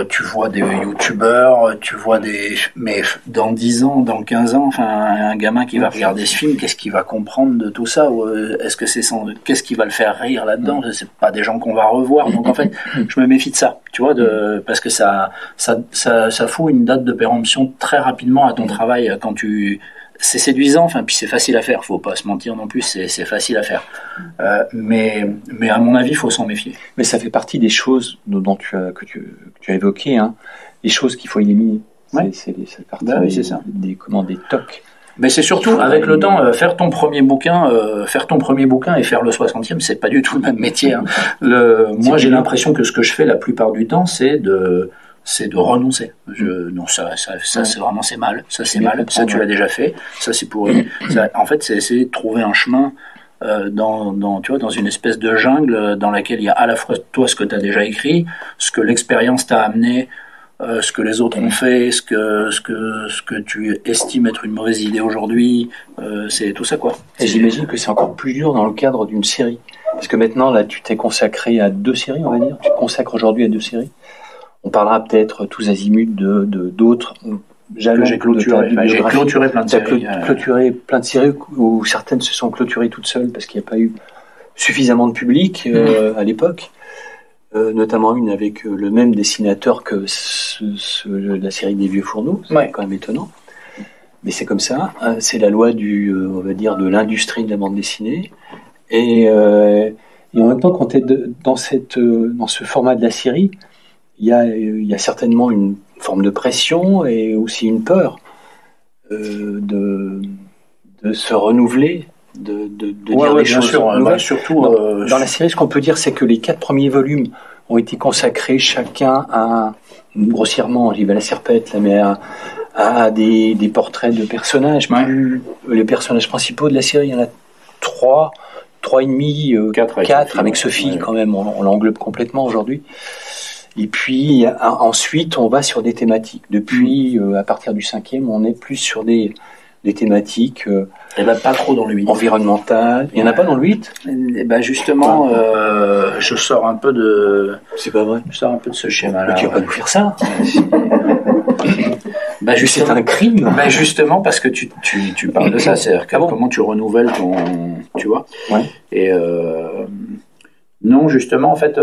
tu vois des youtubeurs, mais dans 10 ans, dans 15 ans, enfin un gamin qui va regarder ce film, qu'est-ce qu'il va comprendre de tout ça? Est-ce que qu'est-ce qui va le faire rire là-dedans? C'est pas des gens qu'on va revoir. Donc en fait, je me méfie de ça, tu vois, parce que ça fout une date de péremption très rapidement à ton travail quand c'est séduisant, puis c'est facile à faire, faut pas se mentir non plus, c'est facile à faire. Mais à mon avis, il faut s'en méfier. Mais ça fait partie des choses que tu as évoquées, hein, les choses qu'il faut éliminer. Ouais. C'est ça. Des tocs. Mais c'est surtout, avec le temps, faire ton premier bouquin et faire le 60e, c'est pas du tout le même métier. Hein. Moi, j'ai l'impression que ce que je fais la plupart du temps, c'est de renoncer. Non, ça c'est vraiment, c'est mal. Ça, c'est mal. Ça, tu l'as déjà fait. Ça, c'est pourri. En fait, c'est essayer de trouver un chemin dans une espèce de jungle dans laquelle il y a à la fois toi ce que tu as déjà écrit, ce que l'expérience t'a amené, ce que les autres ont fait, ce que tu estimes être une mauvaise idée aujourd'hui, c'est tout ça, quoi. Et j'imagine que c'est encore plus dur dans le cadre d'une série. Parce que maintenant, là, tu t'es consacré à 2 séries, on va dire. Tu te consacres aujourd'hui à 2 séries. On parlera peut-être tous azimuts d'autres jalons. J'ai clôturé plein de séries. Clôturé plein de séries où certaines se sont clôturées toutes seules parce qu'il n'y a pas eu suffisamment de public à l'époque. Notamment une avec le même dessinateur que la série des Vieux Fourneaux. C'est quand même étonnant. Mais c'est comme ça. C'est la loi on va dire, de l'industrie de la bande dessinée. Et en même temps, quand tu es dans ce format de la série, il y a certainement une forme de pression et aussi une peur de se renouveler, de dire des choses nouvelles. Surtout, dans la série, ce qu'on peut dire, c'est que les 4 premiers volumes ont été consacrés chacun grossièrement, j'y vais à la serpette, mais à des portraits de personnages. Les personnages principaux de la série, il y en a 3 et demi, 4 avec Sophie quand même, on l'englobe complètement aujourd'hui. Et puis ensuite, on va sur des thématiques. Depuis, à partir du 5e, on est plus sur des des thématiques Et ben pas trop dans le 8. environnementales. Il n'y en a pas dans le 8? Et ben justement, je sors un peu de. C'est pas vrai. Je sors un peu de ce schéma-là. Mais tu vas pas nous faire ça. Ben C'est justement, un crime. ben justement parce que tu parles de ça, c'est-à-dire que comment tu renouvelles ton, tu vois. Ouais. Et non, justement, en fait,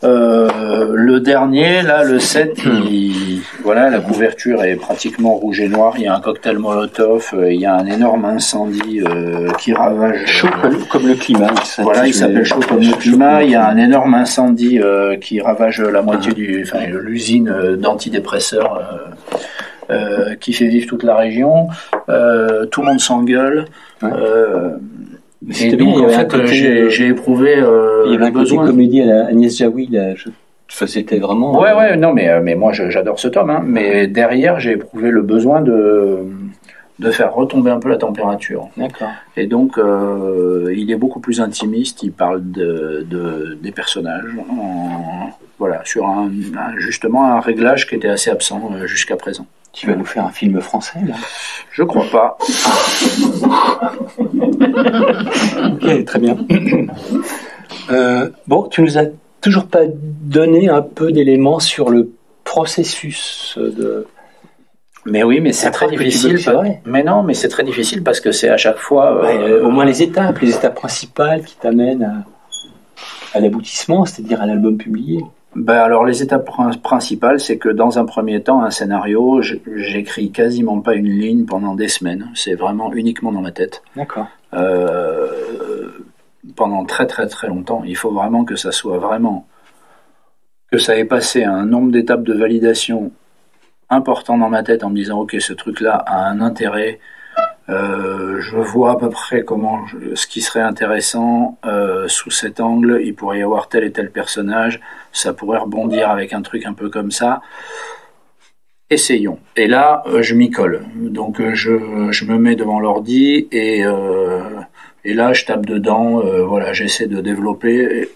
le dernier, là, le 7, voilà, la couverture est pratiquement rouge et noir. Il y a un cocktail Molotov, il y a un énorme incendie qui ravage. Chaud comme le climat. Voilà, il s'appelle Chaud comme le climat. Il y a un énorme incendie qui ravage la moitié l'usine d'antidépresseurs qui fait vivre toute la région. Tout le monde s'engueule. Ouais. Et donc, en fait, j'ai éprouvé il y avait un côté besoin. comédie à la Agnès Jaoui, là. Enfin, c'était vraiment. Ouais, non, mais moi, j'adore ce tome, hein. Mais derrière, j'ai éprouvé le besoin de faire retomber un peu la température. D'accord. Et donc, il est beaucoup plus intimiste. Il parle des personnages. Voilà, sur justement un réglage qui était assez absent jusqu'à présent. Tu vas nous faire un film français, là? Je crois pas. Ok, très bien. Bon, tu nous as toujours pas donné un peu d'éléments sur le processus de. Mais oui, mais c'est très difficile. C'est vrai. Mais non, mais c'est très difficile parce que c'est à chaque fois. Au moins les étapes principales qui t'amènent à l'aboutissement, c'est-à-dire à l'album publié. Ben alors les étapes principales, c'est que dans un premier temps, un scénario, j'écris quasiment pas une ligne pendant des semaines. C'est vraiment uniquement dans ma tête. D'accord. Pendant très très très longtemps. Il faut vraiment que ça soit vraiment que ça ait passé un nombre d'étapes de validation important dans ma tête en me disant ok, ce truc-là a un intérêt. Je vois à peu près ce qui serait intéressant sous cet angle. Il pourrait y avoir tel et tel personnage, ça pourrait rebondir avec un truc un peu comme ça. Essayons. Et là, je m'y colle. Donc je me mets devant l'ordi et là je tape dedans. Voilà, j'essaie de développer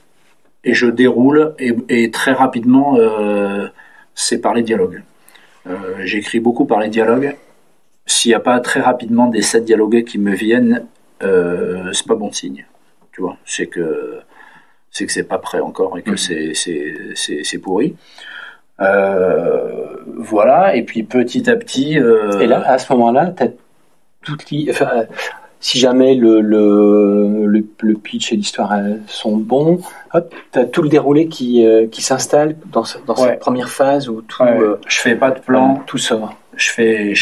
et je déroule et très rapidement c'est par les dialogues. J'écris beaucoup par les dialogues. S'il n'y a pas très rapidement des 7 dialogués qui me viennent, c'est pas bon signe. Tu vois, c'est que c'est pas prêt encore et que c'est pourri. Voilà, et puis petit à petit. Et là, à ce moment-là, t'as si jamais le pitch et l'histoire sont bons, hop, t'as tout le déroulé qui s'installe dans cette première phase où tout. Je fais pas de plan, tout sort. Je fais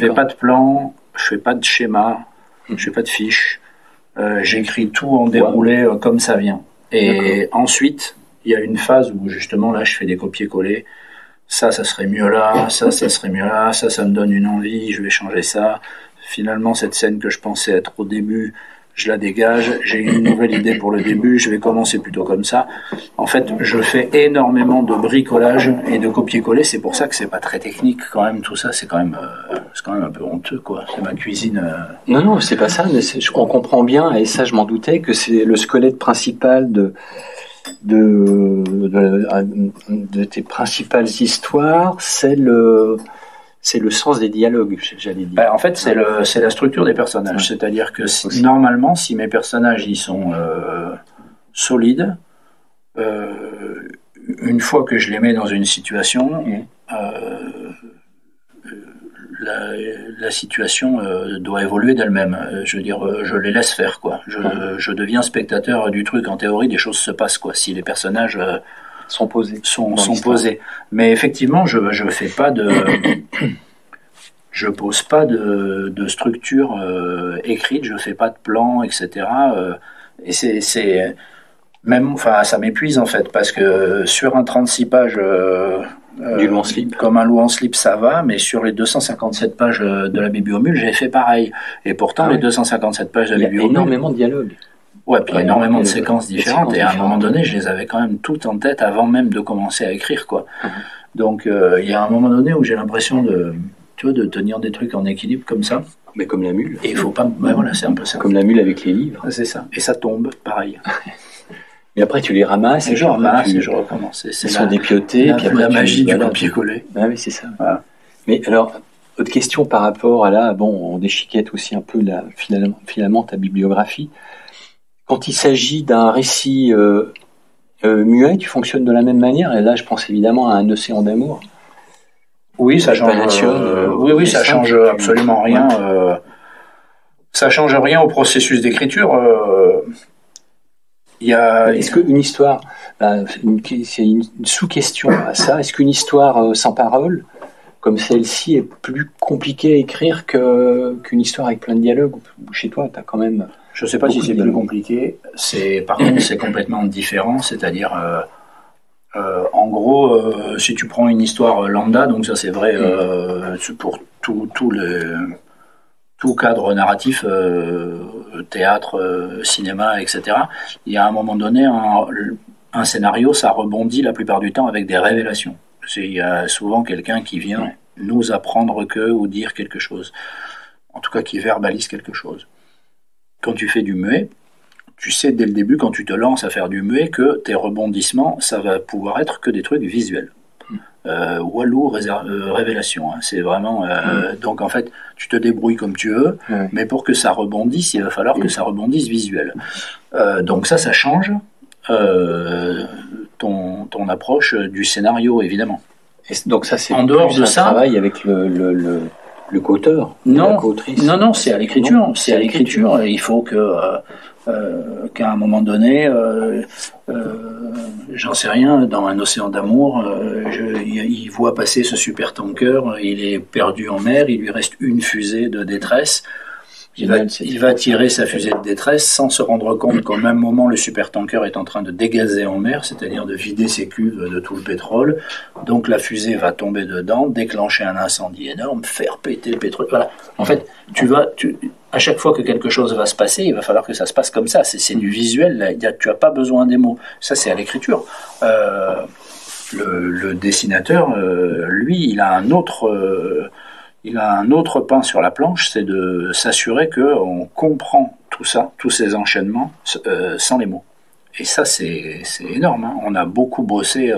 pas de plan, je fais pas de schéma, je fais pas de fiche. J'écris tout en déroulé comme ça vient. Et ensuite, il y a une phase où justement là, je fais des copier-coller. Ça serait mieux là, ça serait mieux là, ça me donne une envie, je vais changer ça. Finalement, cette scène que je pensais être au début, je la dégage, j'ai une nouvelle idée pour le début, je vais commencer plutôt comme ça. En fait, je fais énormément de bricolage et de copier-coller, c'est pour ça que c'est pas très technique quand même, tout ça, c'est quand même un peu honteux, quoi. C'est ma cuisine. Non, c'est pas ça, mais on comprend bien, et ça je m'en doutais, que c'est le squelette principal de tes principales histoires, c'est le sens des dialogues, j'allais dire. En fait, c'est la structure des personnages. C'est-à-dire que normalement, si mes personnages ils sont solides, une fois que je les mets dans une situation, la situation doit évoluer d'elle-même. Je veux dire, je les laisse faire, quoi. Je deviens spectateur du truc. En théorie, des choses se passent, quoi. Si les personnages sont posés. Sont posés. Mais effectivement, je fais pas de. Je pose pas de structure écrite, je fais pas de plan, etc. Et c'est même, enfin, ça m'épuise en fait, parce que sur un 36 pages du long slip, comme un long slip, ça va, mais sur les 257 pages de la Bibliomule, j'ai fait pareil. Et pourtant, les 257 pages de la Bibliomule, il y a énormément de dialogues. Ouais, puis énormément de séquences différentes. Et à un moment donné, je les avais quand même toutes en tête avant même de commencer à écrire, quoi. Donc, il y a un moment donné où j'ai l'impression de tenir des trucs en équilibre comme ça. Mais comme la mule. Et il faut pas. Ouais, voilà, c'est un peu ça. Comme la mule avec les livres. C'est ça. Et ça tombe, pareil. Mais après, tu les ramasses. Et je ramasse et je recommence. Ils sont dépiotés. Puis après, la magie du copier-coller. Ah oui, c'est ça. Voilà. Mais alors, Autre question par rapport à là, on déchiquette aussi un peu finalement ta bibliographie. Quand il s'agit d'un récit muet, tu fonctionnes de la même manière. Et là, je pense évidemment à Un océan d'amour. Oui, ça change. Oui, ça change absolument rien. Ça change rien au processus d'écriture. Est-ce qu'une histoire, c'est une sous-question à ça. Est-ce qu'une histoire sans parole, comme celle-ci, est plus compliquée à écrire qu'une histoire avec plein de dialogues? Chez toi, t'as quand même. Je sais pas si c'est plus compliqué. Par contre, c'est complètement différent. C'est-à-dire, en gros, si tu prends une histoire lambda, donc ça c'est vrai pour tout cadre narratif, théâtre, cinéma, etc. Il y a à un moment donné un scénario, ça rebondit la plupart du temps avec des révélations. Il y a souvent quelqu'un qui vient nous apprendre ou dire quelque chose. En tout cas, qui verbalise quelque chose. Quand tu fais du muet, tu sais dès le début, quand tu te lances à faire du muet, que tes rebondissements, ça va pouvoir être que des trucs visuels. Walou, révélation, c'est vraiment donc en fait tu te débrouilles comme tu veux, mais pour que ça rebondisse il va falloir que ça rebondisse visuel, donc ça change ton approche du scénario évidemment. Et donc ça c'est en dehors de ça travail avec le co-auteur, non, c'est à l'écriture, il faut qu'à un moment donné, j'en sais rien, dans Un océan d'amour, il voit passer ce supertanker, il est perdu en mer, il lui reste une fusée de détresse. Il va tirer sa fusée de détresse sans se rendre compte qu'au même moment le supertanker est en train de dégazer en mer, c'est-à-dire de vider ses cuves de tout le pétrole. Donc la fusée va tomber dedans, déclencher un incendie énorme, faire péter le pétrole. Voilà. En fait, à chaque fois que quelque chose va se passer, il va falloir que ça se passe comme ça. C'est du visuel. Là. Tu n'as pas besoin des mots. Ça, c'est à l'écriture. Le dessinateur, lui, il a un autre pain sur la planche, c'est de s'assurer qu'on comprend tout ça, tous ces enchaînements, sans les mots. Et ça, c'est énorme. Hein. On a beaucoup bossé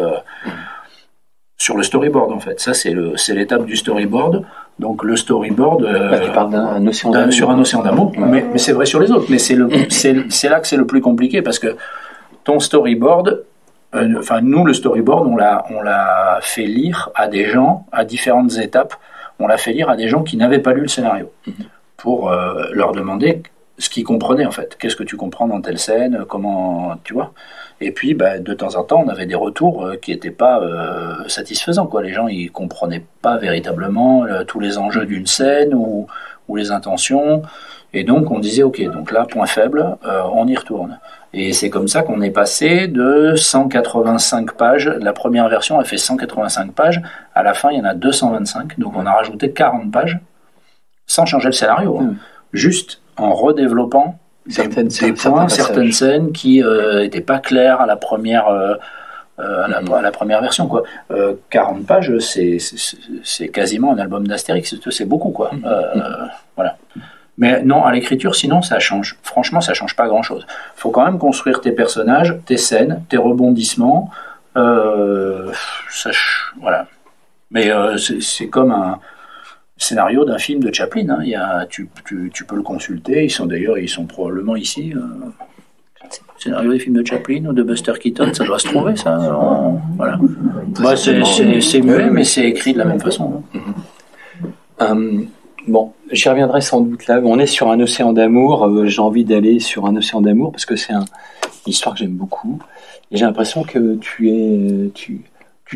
sur le storyboard, en fait. Ça, c'est l'étape du storyboard. Donc, le storyboard... tu parles d'un océan d'amour. Sur Un océan d'amour, mais c'est vrai sur les autres. Mais c'est là que c'est le plus compliqué, parce que ton storyboard... nous, le storyboard, on l'a fait lire à des gens à différentes étapes. On l'a fait lire à des gens qui n'avaient pas lu le scénario pour leur demander ce qu'ils comprenaient en fait. Qu'est-ce que tu comprends dans telle scène, comment, tu vois. Et puis, de temps en temps, on avait des retours qui n'étaient pas satisfaisants, quoi. Les gens, ils comprenaient pas véritablement tous les enjeux d'une scène ou les intentions. Et donc, on disait, ok, donc là, point faible, on y retourne. Et c'est comme ça qu'on est passé de 185 pages. La première version a fait 185 pages. À la fin, il y en a 225. Donc, on a rajouté 40 pages sans changer le scénario. Juste en redéveloppant certaines scènes qui n'étaient pas claires à la première, à la première version, quoi. 40 pages, c'est quasiment un album d'Astérix. C'est beaucoup, quoi. Voilà. Mais non, à l'écriture, sinon, ça change. Franchement, ça change pas grand-chose. Il faut quand même construire tes personnages, tes scènes, tes rebondissements. Voilà. Mais c'est comme un scénario d'un film de Chaplin. Hein. Tu peux le consulter. Ils sont probablement ici. Scénario des films de Chaplin ou de Buster Keaton, ça doit se trouver, ça. Voilà. C'est muet, mais c'est écrit de la même façon. Bon, j'y reviendrai sans doute là. On est sur Un océan d'amour. J'ai envie d'aller sur Un océan d'amour parce que c'est une histoire que j'aime beaucoup. Et j'ai l'impression que tu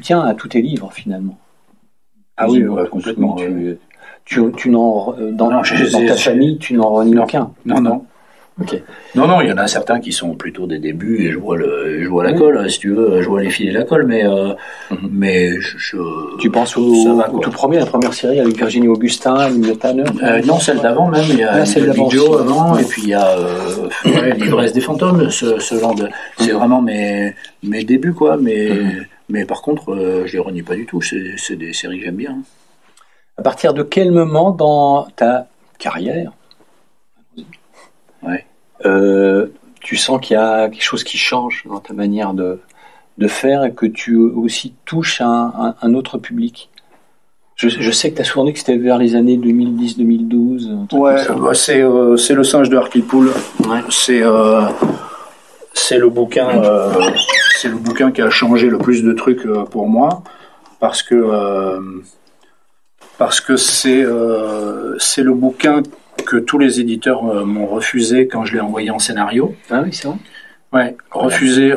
tiens à tous tes livres finalement. Ah oui, complètement. Dans ta famille, tu n'en renies aucun. Non. Okay. Non, il y en a certains qui sont plutôt des débuts et je vois la colle, si tu veux, je vois les fils et la colle, mais tu penses au tout premier, la première série avec Virginie Augustin, Emile Tanner? Non, celle d'avant même, il y a celle vidéo avant, et puis il y a L'ivresse des fantômes, ce genre de, c'est vraiment mes débuts, quoi, mais par contre, je les renie pas du tout, c'est des séries que j'aime bien. À partir de quel moment dans ta carrière, tu sens qu'il y a quelque chose qui change dans ta manière de faire et que tu aussi touches un autre public? Je sais que tu as souvent dit que c'était vers les années 2010-2012. Ouais, c'est le singe de Hartlepool. Ouais. C'est le bouquin qui a changé le plus de trucs pour moi parce que c'est le bouquin que tous les éditeurs m'ont refusé quand je l'ai envoyé en scénario. Ah oui, c'est vrai. Ouais, refusé.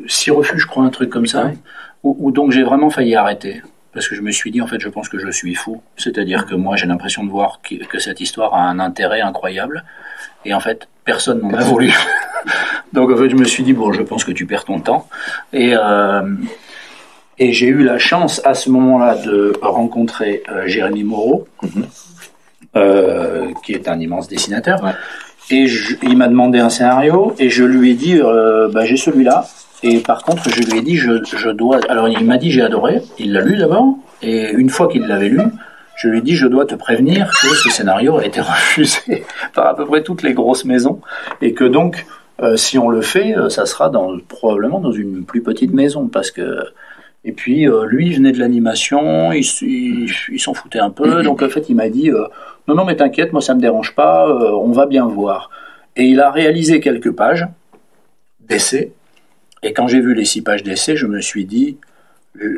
6 refus, je crois, un truc comme ça. Ouais. Où donc j'ai vraiment failli arrêter. Parce que je me suis dit, en fait, je pense que je suis fou. C'est-à-dire que moi, j'ai l'impression de voir que cette histoire a un intérêt incroyable. Et en fait, personne n'en a voulu. Donc, en fait, je me suis dit, bon, je pense que tu perds ton temps. Et j'ai eu la chance, à ce moment-là, de rencontrer Jérémy Moreau, qui est un immense dessinateur. Ouais. Et il m'a demandé un scénario, et je lui ai dit, j'ai celui-là. Et par contre, je lui ai dit, je dois... Alors, il m'a dit, j'ai adoré. Il l'a lu d'abord. Et une fois qu'il l'avait lu, je lui ai dit, je dois te prévenir que ce scénario a été refusé par à peu près toutes les grosses maisons. Et que donc, si on le fait, ça sera probablement dans une plus petite maison. Parce que... Et puis, lui, il venait de l'animation. Il s'en foutait un peu. Donc, en fait, il m'a dit, non, mais t'inquiète, moi, ça me dérange pas. On va bien voir. Et il a réalisé quelques pages d'essais. Et quand j'ai vu les 6 pages d'essai, je me suis dit,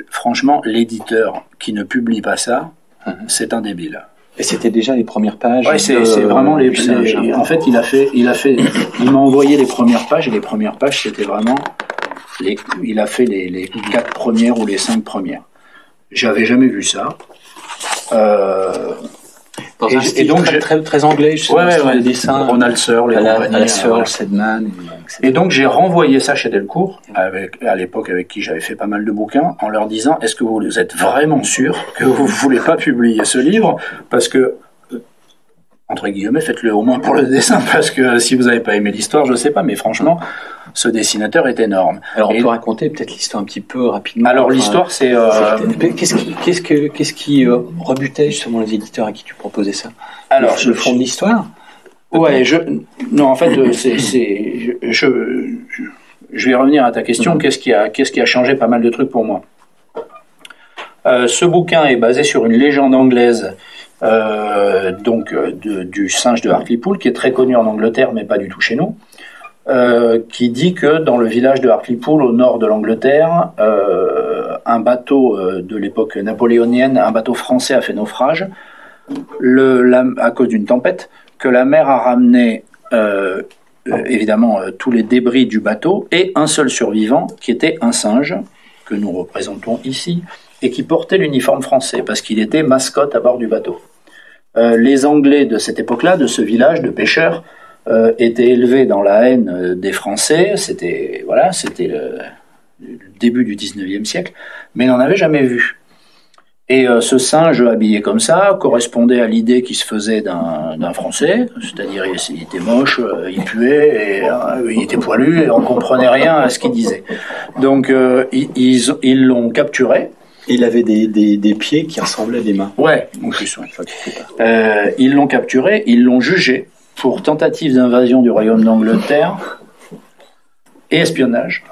franchement, l'éditeur qui ne publie pas ça, c'est un débile. Et c'était déjà les premières pages. Ouais, c'est vraiment les. En fait, il m'a envoyé les premières pages, et les premières pages, c'était vraiment il a fait les 4 premières ou les 5 premières. J'avais jamais vu ça. Dans un style donc très anglais, les dessins, Ronald Searle, Searle, Sedman. Et donc j'ai renvoyé ça chez Delcourt, à l'époque avec qui j'avais fait pas mal de bouquins, en leur disant, est-ce que vous êtes vraiment sûr que vous voulez pas publier ce livre, parce que entre guillemets, faites-le au moins pour le dessin, parce que si vous n'avez pas aimé l'histoire, je sais pas, mais franchement, ce dessinateur est énorme. Alors on peut raconter peut-être l'histoire un petit peu rapidement. Alors l'histoire, c'est... Qu'est-ce qui rebutait justement les éditeurs à qui tu proposais ça? Alors, le fond de l'histoire? Ouais, non, en fait, je vais revenir à ta question. Qu'est-ce qui a changé pas mal de trucs pour moi? Ce bouquin est basé sur une légende anglaise, du singe de Hartlepool, qui est très connu en Angleterre, mais pas du tout chez nous, qui dit que dans le village de Hartlepool, au nord de l'Angleterre, un bateau de l'époque napoléonienne, un bateau français a fait naufrage, à cause d'une tempête, que la mer a ramené évidemment tous les débris du bateau, et un seul survivant, qui était un singe, que nous représentons ici, et qui portait l'uniforme français, parce qu'il était mascotte à bord du bateau. Les Anglais de cette époque-là, de ce village de pêcheurs, étaient élevés dans la haine des Français. C'était le début du 19e siècle, mais n'en avaient jamais vu. Et ce singe habillé comme ça correspondait à l'idée qui se faisait d'un Français, c'est-à-dire il était moche, il puait, et, il était poilu, et on comprenait rien à ce qu'il disait. Donc ils l'ont capturé. Il avait des pieds qui ressemblaient à des mains. Ouais, en plus. Ouais. Ils l'ont capturé, ils l'ont jugé pour tentative d'invasion du royaume d'Angleterre et espionnage.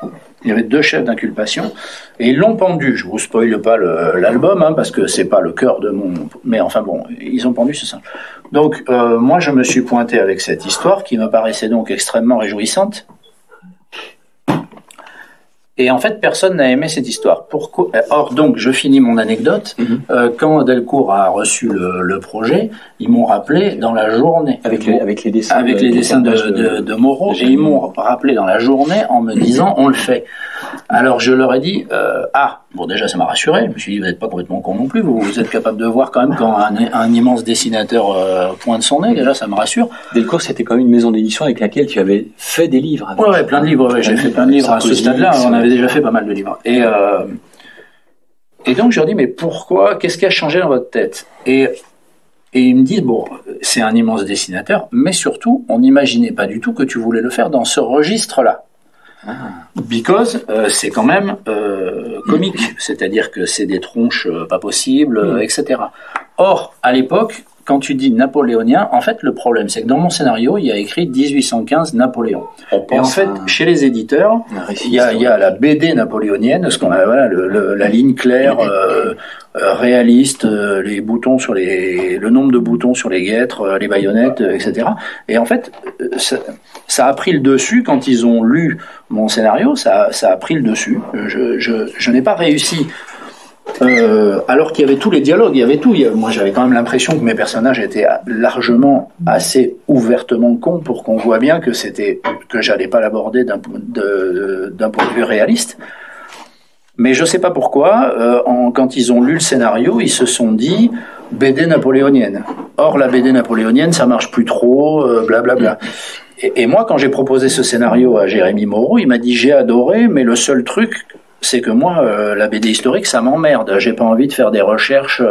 Il y avait 2 chefs d'inculpation et ils l'ont pendu. Je vous spoile pas l'album parce que c'est pas le cœur de mon. Mais enfin bon, ils ont pendu ce singe. Donc moi je me suis pointé avec cette histoire qui me paraissait donc extrêmement réjouissante. Et en fait, personne n'a aimé cette histoire. Pourquoi ? Or, donc, je finis mon anecdote. Quand Delcourt a reçu le projet, ils m'ont rappelé dans la journée. Avec les dessins. Avec les dessins de Moreau. Et ils m'ont rappelé dans la journée en me disant, on le fait. Alors, je leur ai dit, bon, déjà, ça m'a rassuré. Je me suis dit, vous n'êtes pas complètement con non plus. Vous êtes capable de voir quand même quand un immense dessinateur pointe son nez. Déjà, ça me rassure. Delcourt, c'était quand même une maison d'édition avec laquelle tu avais fait des livres. Ouais, plein de livres. Ouais, j'ai fait plein de livres à ce stade-là. On avait déjà fait pas mal de livres. Et donc, je leur dis, mais pourquoi? Qu'est-ce qui a changé dans votre tête? Et ils me disent, bon, c'est un immense dessinateur, mais surtout, on n'imaginait pas du tout que tu voulais le faire dans ce registre-là. Because c'est quand même comique, c'est-à-dire que c'est des tronches pas possibles, etc. Or, à l'époque, quand tu dis napoléonien, en fait, le problème, c'est que dans mon scénario, il y a écrit 1815 Napoléon. Et en fait, chez les éditeurs, il y a la BD napoléonienne, ce qu'on a, voilà, la ligne claire, réaliste, les boutons sur le nombre de boutons sur les guêtres, les baïonnettes, etc. Et en fait, ça a pris le dessus quand ils ont lu mon scénario. Ça a pris le dessus. Je n'ai pas réussi. Alors qu'il y avait tous les dialogues, il y avait tout. Moi, j'avais quand même l'impression que mes personnages étaient largement, assez ouvertement cons pour qu'on voit bien que j'allais pas l'aborder d'un point de vue réaliste. Mais je sais pas pourquoi, quand ils ont lu le scénario, ils se sont dit BD napoléonienne. Or, la BD napoléonienne, ça marche plus trop, blablabla. Et moi, quand j'ai proposé ce scénario à Jérémy Moreau, il m'a dit j'ai adoré, mais le seul truc, c'est que moi, la BD historique, ça m'emmerde. J'ai pas envie de faire des recherches.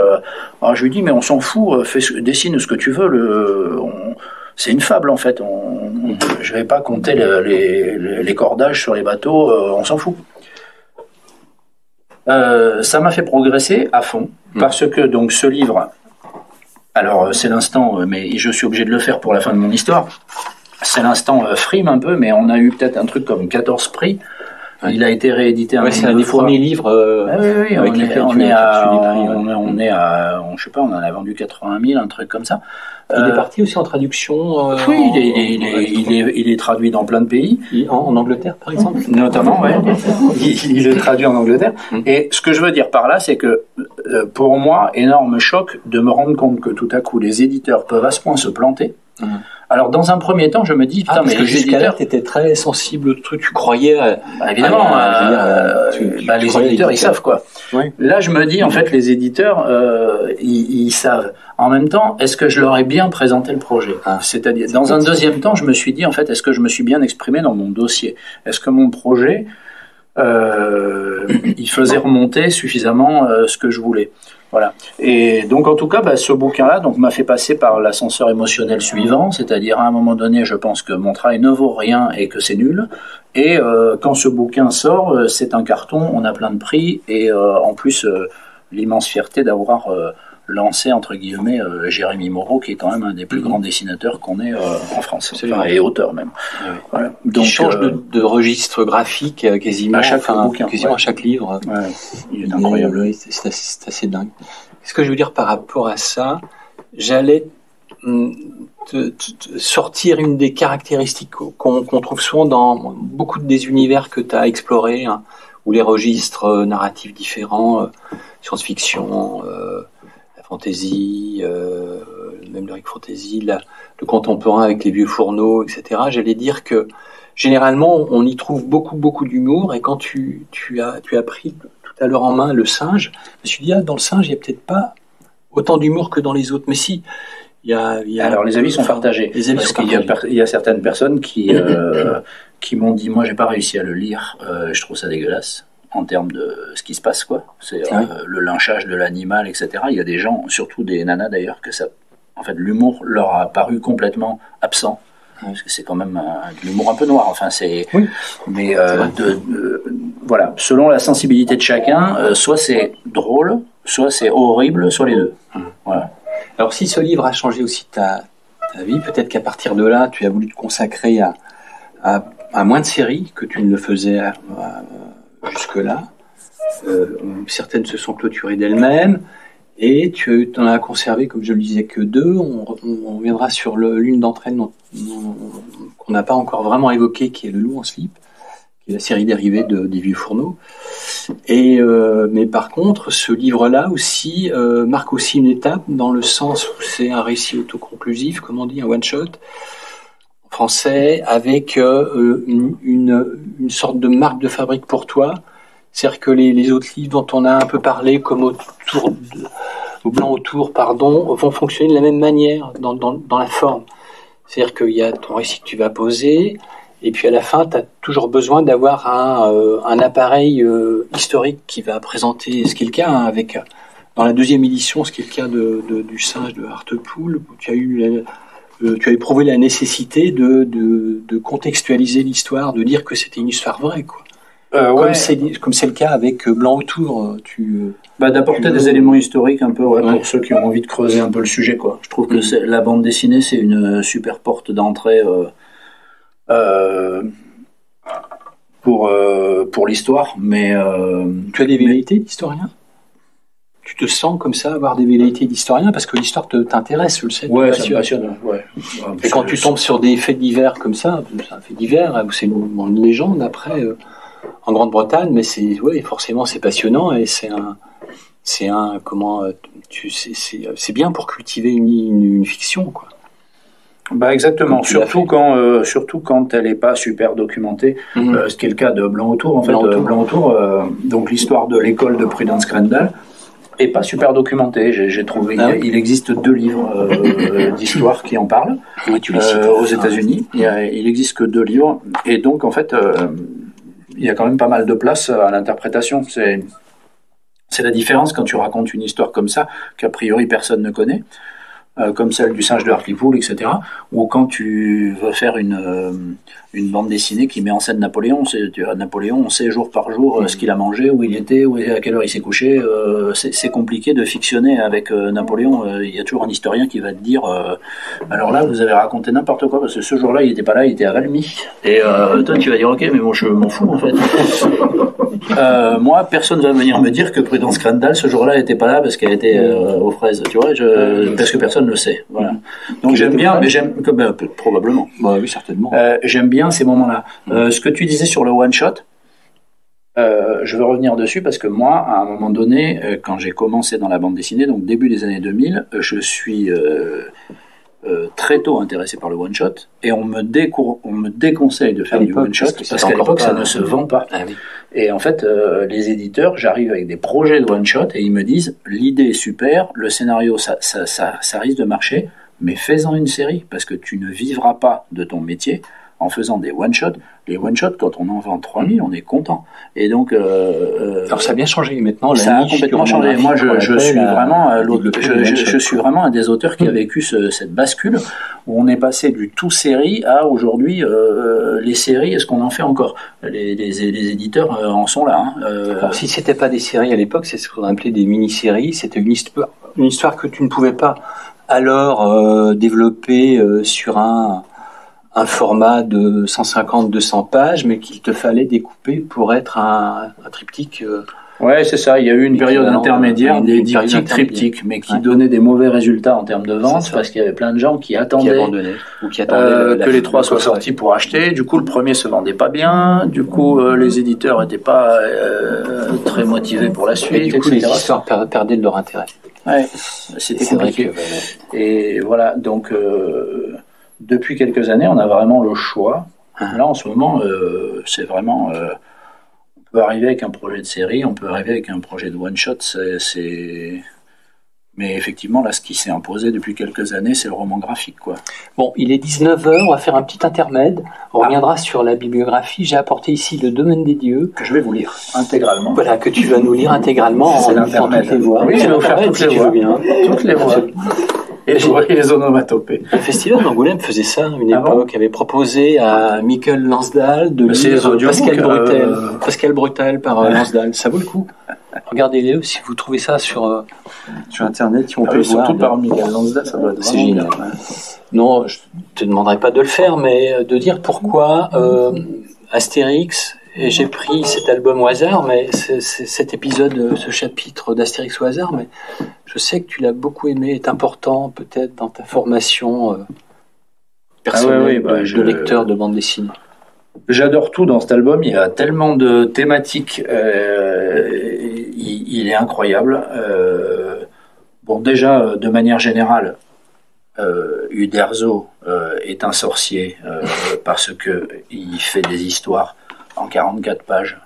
Alors je lui dis, mais on s'en fout, dessine ce que tu veux. C'est une fable, en fait. Je vais pas compter les cordages sur les bateaux, on s'en fout. Ça m'a fait progresser à fond, parce que donc ce livre, alors c'est l'instant, mais je suis obligé de le faire pour la fin de mon histoire, c'est l'instant frime un peu, mais on a eu peut-être un truc comme 14 prix. Il a été réédité c'est un des premiers livres. Oui, on en a vendu 80 000, un truc comme ça. Il est parti aussi en traduction. Oui, il est traduit dans plein de pays. En Angleterre, par exemple. Notamment, ouais. Il est traduit en Angleterre. Et ce que je veux dire par là, c'est que pour moi, énorme choc de me rendre compte que tout à coup, les éditeurs peuvent à ce point se planter. Alors, dans un premier temps, je me dis, putain, mais les éditeurs, t'étais très sensible au truc, tu croyais. Évidemment, les éditeurs, ils savent quoi. Oui. Là, je me dis, en fait, les éditeurs, ils savent. En même temps, est-ce que je leur ai bien présenté le projet? C'est-à-dire, dans un deuxième temps, je me suis dit, en fait, est-ce que je me suis bien exprimé dans mon dossier? Est-ce que mon projet, il faisait remonter suffisamment ce que je voulais? Voilà. Et donc, en tout cas, ce bouquin-là m'a fait passer par l'ascenseur émotionnel suivant, c'est-à-dire à un moment donné, je pense que mon travail ne vaut rien et que c'est nul. Et quand ce bouquin sort, c'est un carton, on a plein de prix et en plus l'immense fierté d'avoir lancé entre guillemets Jérémy Moreau, qui est quand même un des plus grands dessinateurs qu'on ait en France, et auteur même. Oui. Voilà. Donc, il change de registre graphique quasiment à chaque livre. Ouais. Il est incroyable. Oui, c'est assez dingue. Ce que je veux dire par rapport à ça, j'allais sortir une des caractéristiques qu'on trouve souvent dans beaucoup des univers que tu as explorés, où les registres narratifs différents, science-fiction, fantasy, même l'heroic fantasy, le contemporain avec les vieux fourneaux, etc. J'allais dire que généralement on y trouve beaucoup d'humour, et quand tu as pris tout à l'heure en main le singe, je me suis dit dans le singe il y a peut-être pas autant d'humour que dans les autres, mais si. Alors les avis sont partagés. Il y a certaines personnes qui m'ont dit, moi j'ai pas réussi à le lire, je trouve ça dégueulasse en termes de ce qui se passe, quoi. C'est le lynchage de l'animal, etc. Il y a des gens, surtout des nanas d'ailleurs, que en fait, l'humour leur a paru complètement absent. Parce que c'est quand même de l'humour un peu noir. Enfin, mais voilà, selon la sensibilité de chacun, soit c'est drôle, soit c'est horrible, soit les deux. Voilà. Alors, si ce livre a changé aussi ta vie, peut-être qu'à partir de là, tu as voulu te consacrer à moins de séries que tu ne le faisais jusque-là. Certaines se sont clôturées d'elles-mêmes, et tu en as conservé, comme je le disais, que 2. On reviendra sur l'une d'entre elles qu'on n'a pas encore vraiment évoquée, qui est Le Loup en slip, qui est la série dérivée des Vieux Fourneaux. Mais par contre, ce livre-là aussi marque aussi une étape, dans le sens où c'est un récit autoconclusif, comme on dit, un one-shot en français, avec une sorte de marque de fabrique pour toi. C'est-à-dire que les autres livres dont on a un peu parlé, comme Au Blanc Autour, vont fonctionner de la même manière dans la forme. C'est-à-dire qu'il y a ton récit que tu vas poser, et puis à la fin, tu as toujours besoin d'avoir un appareil historique qui va présenter, ce qui est le cas avec dans la deuxième édition, ce qui est le cas du singe de Hartlepool, où tu as éprouvé la nécessité de contextualiser l'histoire, de dire que c'était une histoire vraie, quoi. Comme c'est le cas avec Blanc autour, d'apporter des éléments historiques un peu, pour ceux qui ont envie de creuser un peu le sujet, quoi. Je trouve que la bande dessinée, c'est une super porte d'entrée pour l'histoire, mais tu as des velléités d'historien? Tu te sens comme ça avoir des velléités d'historien parce que l'histoire t'intéresse, je le sais. Ouais, ça me passionne. Ouais. Et quand tu tombes sur des faits divers comme ça, c'est un fait divers, c'est une légende après en Grande-Bretagne, mais forcément c'est passionnant et c'est bien pour cultiver une fiction, quoi. Exactement, surtout quand elle n'est pas super documentée, ce qui est le cas de Blanc autour. En fait, Blanc autour, donc l'histoire de l'école de Prudence Crandall est pas super documentée. J'ai trouvé, il existe 2 livres d'histoire qui en parlent aux États-Unis. Il existe que 2 livres, et donc en fait, il y a quand même pas mal de place à l'interprétation. C'est la différence quand tu racontes une histoire comme ça qu'a priori personne ne connaît. Comme celle du singe de Hartlepool, etc. Ou quand tu veux faire une bande dessinée qui met en scène Napoléon, Napoléon, on sait jour par jour ce qu'il a mangé, où il était, à quelle heure il s'est couché. C'est compliqué de fictionner avec Napoléon. Il y a toujours un historien qui va te dire alors là, vous avez raconté n'importe quoi, parce que ce jour-là, il n'était pas là, il était à Valmy. Et toi, tu vas dire ok, mais moi, je m'en fous, en fait. Moi, personne va venir me dire que Prudence Crandall, ce jour-là, n'était pas là parce qu'elle était aux fraises, tu vois, parce que personne ne le sait. Voilà. Donc j'aime bien, mais probablement. Oui, certainement. J'aime bien ces moments-là. Ce que tu disais sur le one-shot, je veux revenir dessus parce que moi, à un moment donné, quand j'ai commencé dans la bande dessinée, donc début des années 2000, je suis très tôt intéressé par le one-shot, et on me déconseille de faire du one-shot parce qu'à l'époque, ça ne se vend pas. Ah, oui. Et en fait, les éditeurs, j'arrive avec des projets de one-shot et ils me disent l'idée est super, le scénario, ça risque de marcher, mais fais-en une série parce que tu ne vivras pas de ton métier en faisant des one-shots. Les one-shots, quand on en vend 3000, on est content. Et donc... alors ça a bien changé maintenant. Ça a complètement changé. Moi, je suis vraiment un des auteurs qui a vécu cette bascule où on est passé du tout série à aujourd'hui, les séries, est-ce qu'on en fait encore? Les éditeurs en sont là. Alors, si c'était pas des séries à l'époque, c'est ce qu'on appelait des mini-séries. C'était une histoire que tu ne pouvais pas alors développer sur un format de 150-200 pages, mais qu'il te fallait découper pour être un triptyque. Ouais, c'est ça. Il y a eu une période intermédiaire, des diptyques triptyques, mais qui donnaient des mauvais résultats en termes de vente, parce qu'il y avait plein de gens qui attendaient que les 3 soient sortis pour acheter. Du coup, le premier se vendait pas bien. Du coup, les éditeurs étaient pas très motivés pour la suite. Et du coup, les histoires perdaient de leur intérêt. Ouais, c'était compliqué. Et voilà, donc... depuis quelques années, on a vraiment le choix. Là, en ce moment, c'est vraiment... on peut arriver avec un projet de série, on peut arriver avec un projet de one-shot. Mais effectivement, là, ce qui s'est imposé depuis quelques années, c'est le roman graphique, quoi. Bon, il est 19h, on va faire un petit intermède. On reviendra sur la bibliographie. J'ai apporté ici Le Domaine des dieux. Que je vais vous lire intégralement. Voilà, que tu vas nous lire intégralement en toutes les voix. Oui, je vais vous faire toutes les voix. Toutes les voix. Et je vois les onomatopées. Le festival d'Angoulême faisait ça à une époque, avait proposé à Michael Lansdal de lire Pascal Brutel par Lansdal. Ça vaut le coup. Regardez-les si vous trouvez ça sur internet, si on peut voir. Surtout par Michael Lansdal, ça doit être c'est génial. Non, je te demanderai pas de le faire, mais de dire pourquoi Astérix. Et j'ai pris cet album au hasard, mais cet épisode, ce chapitre d'Astérix au hasard, mais je sais que tu l'as beaucoup aimé, est important peut-être dans ta formation personnelle de lecteur de bande dessinée. J'adore tout dans cet album, il y a tellement de thématiques, il est incroyable. Bon, déjà, de manière générale, Uderzo est un sorcier parce que il fait des histoires en 44 pages.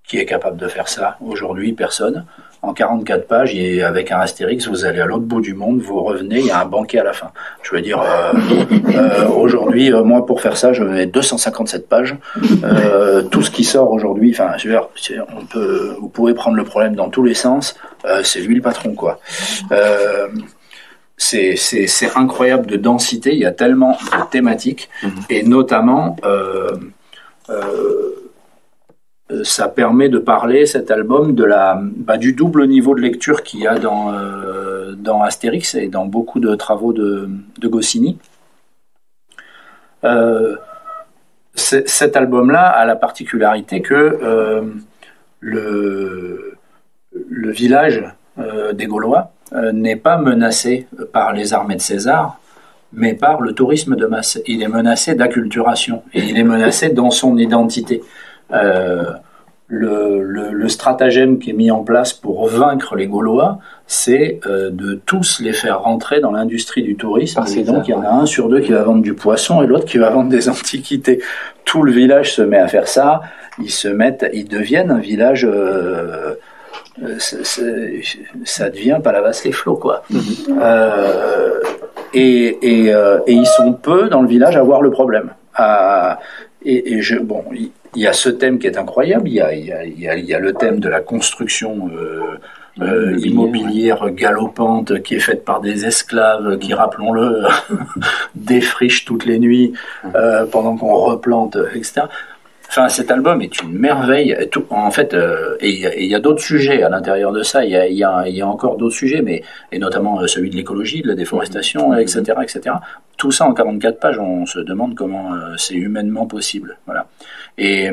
Qui est capable de faire ça? Aujourd'hui, personne. En 44 pages, et avec un Astérix, vous allez à l'autre bout du monde, vous revenez, il y a un banquet à la fin. Je veux dire, aujourd'hui, moi, pour faire ça, je mets 257 pages. Tout ce qui sort aujourd'hui, enfin, je veux dire, vous pouvez prendre le problème dans tous les sens. C'est lui le patron, quoi. C'est incroyable de densité. Il y a tellement de thématiques, et notamment... ça permet de parler, cet album, du double niveau de lecture qu'il y a dans Astérix et dans beaucoup de travaux de Goscinny. Cet album-là a la particularité que le village des Gaulois n'est pas menacé par les armées de César, mais par le tourisme de masse. Il est menacé d'acculturation et il est menacé dans son identité. Le stratagème qui est mis en place pour vaincre les Gaulois, c'est de tous les faire rentrer dans l'industrie du tourisme. Et donc il y en a un sur deux qui va vendre du poisson et l'autre qui va vendre des antiquités. Tout le village se met à faire ça. Ils deviennent un village. Ça devient Palavas-les-Flots, quoi. Et ils sont peu dans le village à voir le problème. Il y a ce thème qui est incroyable. Il y a le thème de la construction immobilière galopante qui est faite par des esclaves qui, rappelons-le, défrichent toutes les nuits pendant qu'on replante, etc. Enfin, cet album est une merveille. En fait, et il y a d'autres sujets à l'intérieur de ça. Il y a encore d'autres sujets, et notamment celui de l'écologie, de la déforestation, etc., etc. Tout ça en 44 pages. On se demande comment c'est humainement possible. Voilà. Et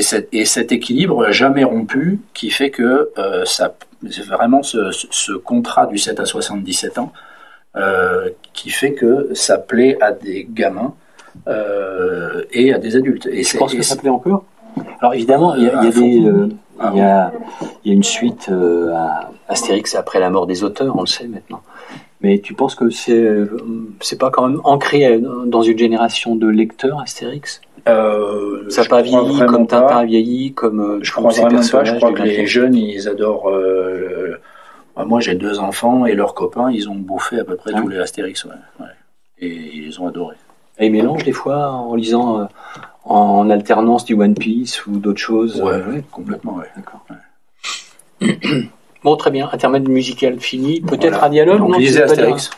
cet équilibre jamais rompu, qui fait que c'est vraiment ce contrat du 7 à 77 ans, qui fait que ça plaît à des gamins. Et à des adultes. Et je pense que ça plaît encore. Alors évidemment, il y a une suite à Astérix après la mort des auteurs, on le sait maintenant. Mais tu penses que c'est pas quand même ancré dans une génération de lecteurs, Astérix? Ça n'a pas vieilli comme Tintin a vieilli, comme je crois vraiment pas. Je crois que les jeunes, ils adorent. Moi, j'ai 2 enfants et leurs copains, ils ont bouffé à peu près tous les Astérix, ouais. Et ils ont adoré. Et ils mélangent des fois en lisant en alternance du One Piece ou d'autres choses. Ouais, complètement, ouais. D'accord. Ouais. Bon, très bien. Intermède musical fini. Peut-être un dialogue. Donc, lisez Astérix.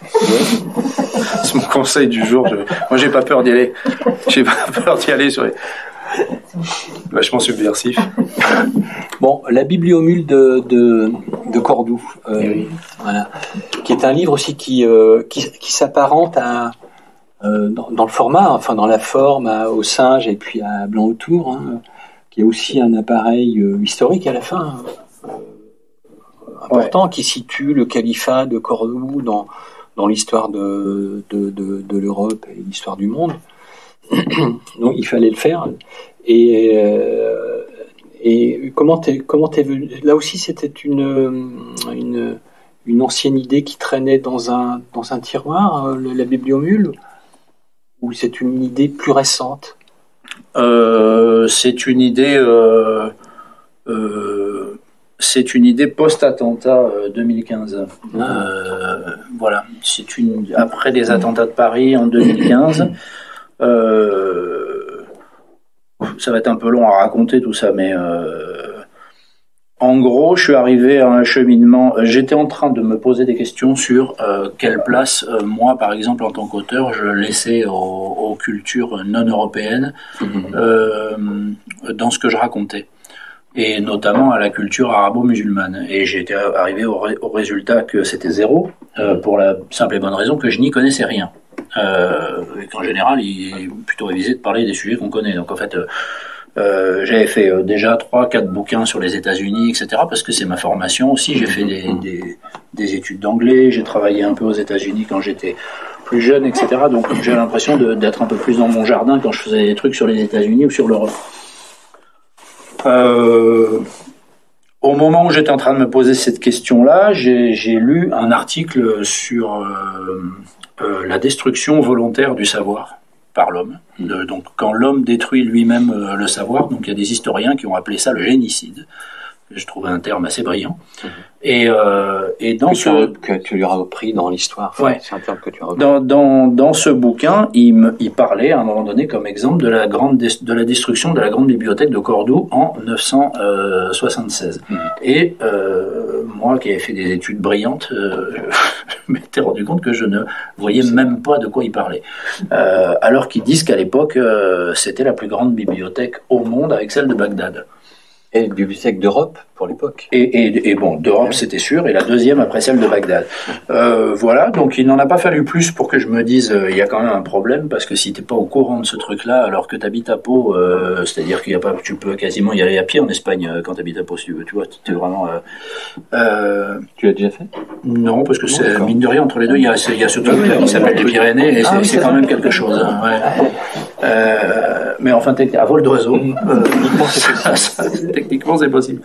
C'est mon conseil du jour. Moi, j'ai pas peur d'y aller. J'ai pas peur d'y aller sur les... Vachement subversif. Bon, la Bibliomule de Cordoue. Oui. Voilà. Qui est un livre aussi qui s'apparente à dans le format, enfin dans la forme, au singe et puis à Blanc autour, qui est aussi un appareil historique à la fin, important, qui situe le califat de Cordoue dans l'histoire de l'Europe et l'histoire du monde. Donc il fallait le faire. Et comment t'es venu? Là aussi, c'était une ancienne idée qui traînait dans un tiroir, la Bibliomule. Ou c'est une idée plus récente? C'est une idée post-attentat 2015. Voilà, après les attentats de Paris en 2015. Ça va être un peu long à raconter tout ça, mais en gros, je suis arrivé à un cheminement. J'étais en train de me poser des questions sur quelle place, moi, par exemple, en tant qu'auteur, je laissais aux cultures non européennes dans ce que je racontais, et notamment à la culture arabo-musulmane. Et j'étais arrivé au résultat que c'était 0, pour la simple et bonne raison que je n'y connaissais rien. Et qu'en général, il est plutôt révisé de parler des sujets qu'on connaît. Donc en fait... j'avais fait déjà 3-4 bouquins sur les États-Unis, etc., parce que c'est ma formation aussi. J'ai fait des études d'anglais, j'ai travaillé un peu aux États-Unis quand j'étais plus jeune, etc. Donc j'ai l'impression d'être un peu plus dans mon jardin quand je faisais des trucs sur les États-Unis ou sur l'Europe. Au moment où j'étais en train de me poser cette question-là, j'ai lu un article sur la destruction volontaire du savoir par l'homme. Donc quand l'homme détruit lui-même le savoir, donc il y a des historiens qui ont appelé ça le génicide. Je trouve un terme assez brillant. Et dans que tu lui as repris dans l'histoire. Enfin, ouais. C'est un terme que tu as repris. Dans ce bouquin, il parlait à un moment donné comme exemple de la destruction de la grande bibliothèque de Cordoue en 976. Et moi qui avais fait des études brillantes, je m'étais rendu compte que je ne voyais même pas de quoi il parlait. Alors qu'ils disent qu'à l'époque, c'était la plus grande bibliothèque au monde avec celle de Bagdad. Et la bibliothèque d'Europe pour l'époque. Et bon, d'Europe c'était sûr, et la deuxième après celle de Bagdad. Voilà, donc il n'en a pas fallu plus pour que je me dise il y a quand même un problème, parce que si t'es pas au courant de ce truc-là, alors que t'habites à Pau, c'est-à-dire qu'il y a pas, tu peux quasiment y aller à pied en Espagne quand t'habites à Pau si tu veux, tu vois, t'es vraiment. Tu l'as déjà fait? Non, parce que c'est mine de rien entre les deux, il y a ce truc-là qui s'appelle les Pyrénées, et c'est quand même quelque chose. Hein, ouais. Mais enfin, à vol d'oiseau, techniquement c'est possible.